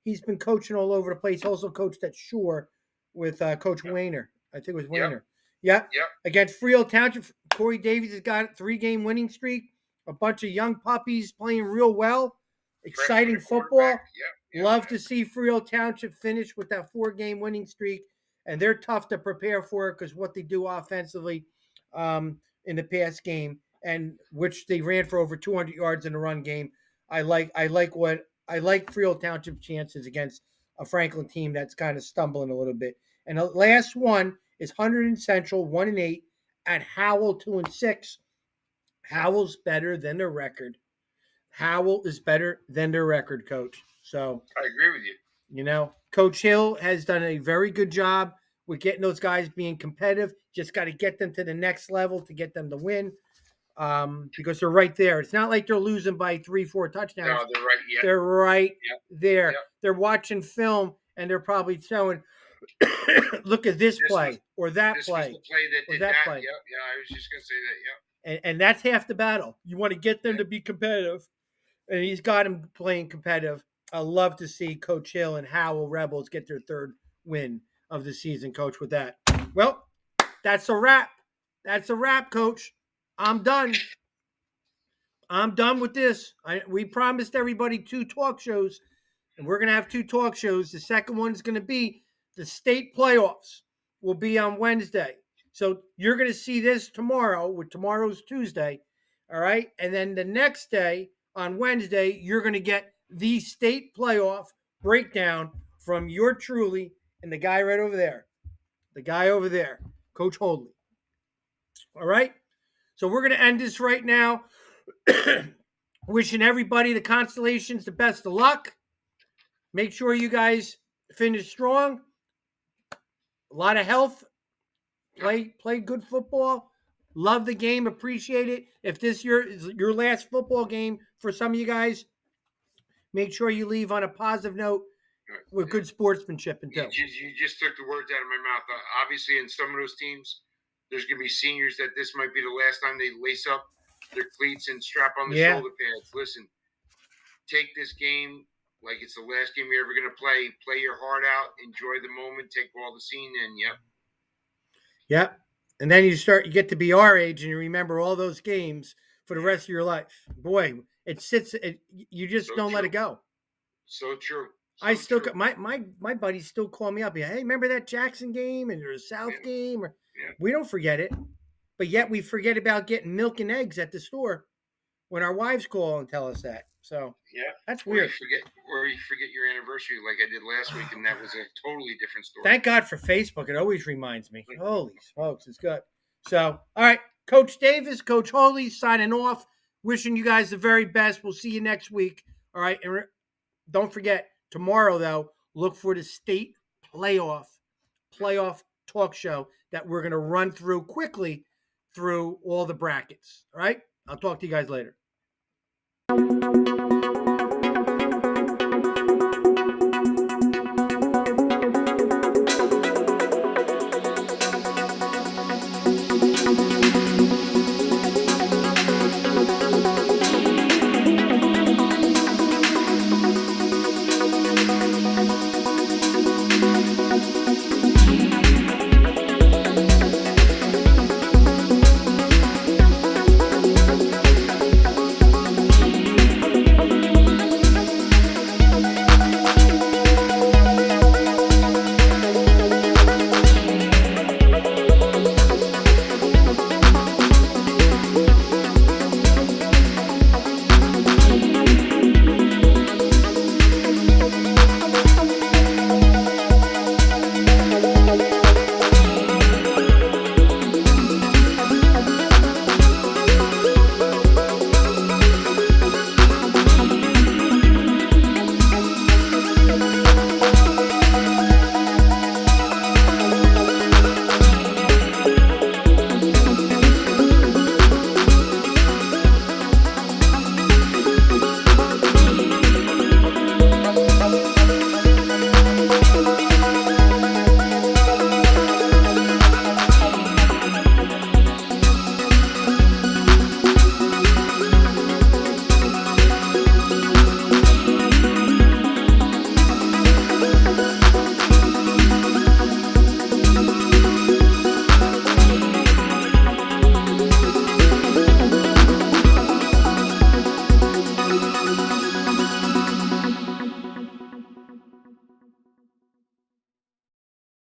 He's been coaching all over the place. Also coached at Shore with Coach Wayner. I think it was Wayner. Yep. Against Freehold Township, Corey Davies has got a 3-game winning streak. A bunch of young puppies playing real well. Exciting football. Love to see Freehold Township finish with that 4-game winning streak. And they're tough to prepare for because what they do offensively in the past game, and which they ran for over 200 yards in the run game. I like Freehold Township chances against a Franklin team that's kind of stumbling a little bit. And the last one is Hunterdon Central 1-8 at Howell 2-6. Howell's better than their record. Howell is better than their record, Coach. So I agree with you. Coach Hill has done a very good job with getting those guys being competitive. Just got to get them to the next level to get them to win. Because they're right there. It's not like they're losing by 3-4 touchdowns. No, they're right. Yeah. They're right there. Yep. They're watching film and they're probably showing, look at this play or that play. Was the play that did that. Play. Yeah, I was just going to say that. Yeah. And that's half the battle. You want to get them to be competitive, and he's got them playing competitive. I love to see Coach Hill and Howell Rebels get their third win of the season, Coach, with that. Well, that's a wrap. That's a wrap, Coach. I'm done. I'm done with this. We promised everybody 2 talk shows, and we're going to have 2 talk shows. The second one is going to be the state playoffs. Will be on Wednesday. So you're going to see this tomorrow, with tomorrow's Tuesday, all right? And then the next day, on Wednesday, you're going to get the state playoff breakdown from your truly and the guy right over there. The guy over there, Coach Hoadley. All right? So we're going to end this right now. Wishing everybody, the Constellations, the best of luck. Make sure you guys finish strong. A lot of health. Play good football. Love the game. Appreciate it. If this is your last football game for some of you guys, make sure you leave on a positive note with good sportsmanship and You just took the words out of my mouth. Obviously, in some of those teams, there's going to be seniors that this might be the last time they lace up their cleats and strap on the shoulder pads. Listen, take this game like it's the last game you're ever going to play. Play your heart out. Enjoy the moment. Take all the scene in. Yep. And then you get to be our age and you remember all those games for the rest of your life. Boy, you just don't let it go. So true. My buddies still call me up. Hey, remember that Jackson game and the South game? We don't forget it. But yet we forget about getting milk and eggs at the store when our wives call and tell us that. So that's weird. Or you forget your anniversary like I did last week, and that was a totally different story. Thank God for Facebook. It always reminds me. Holy smokes, it's good. So, all right, Coach Davis, Coach Hoadley signing off. Wishing you guys the very best. We'll see you next week. All right. And don't forget, tomorrow, though, look for the state playoff talk show that we're going to run through quickly through all the brackets. All right. I'll talk to you guys later.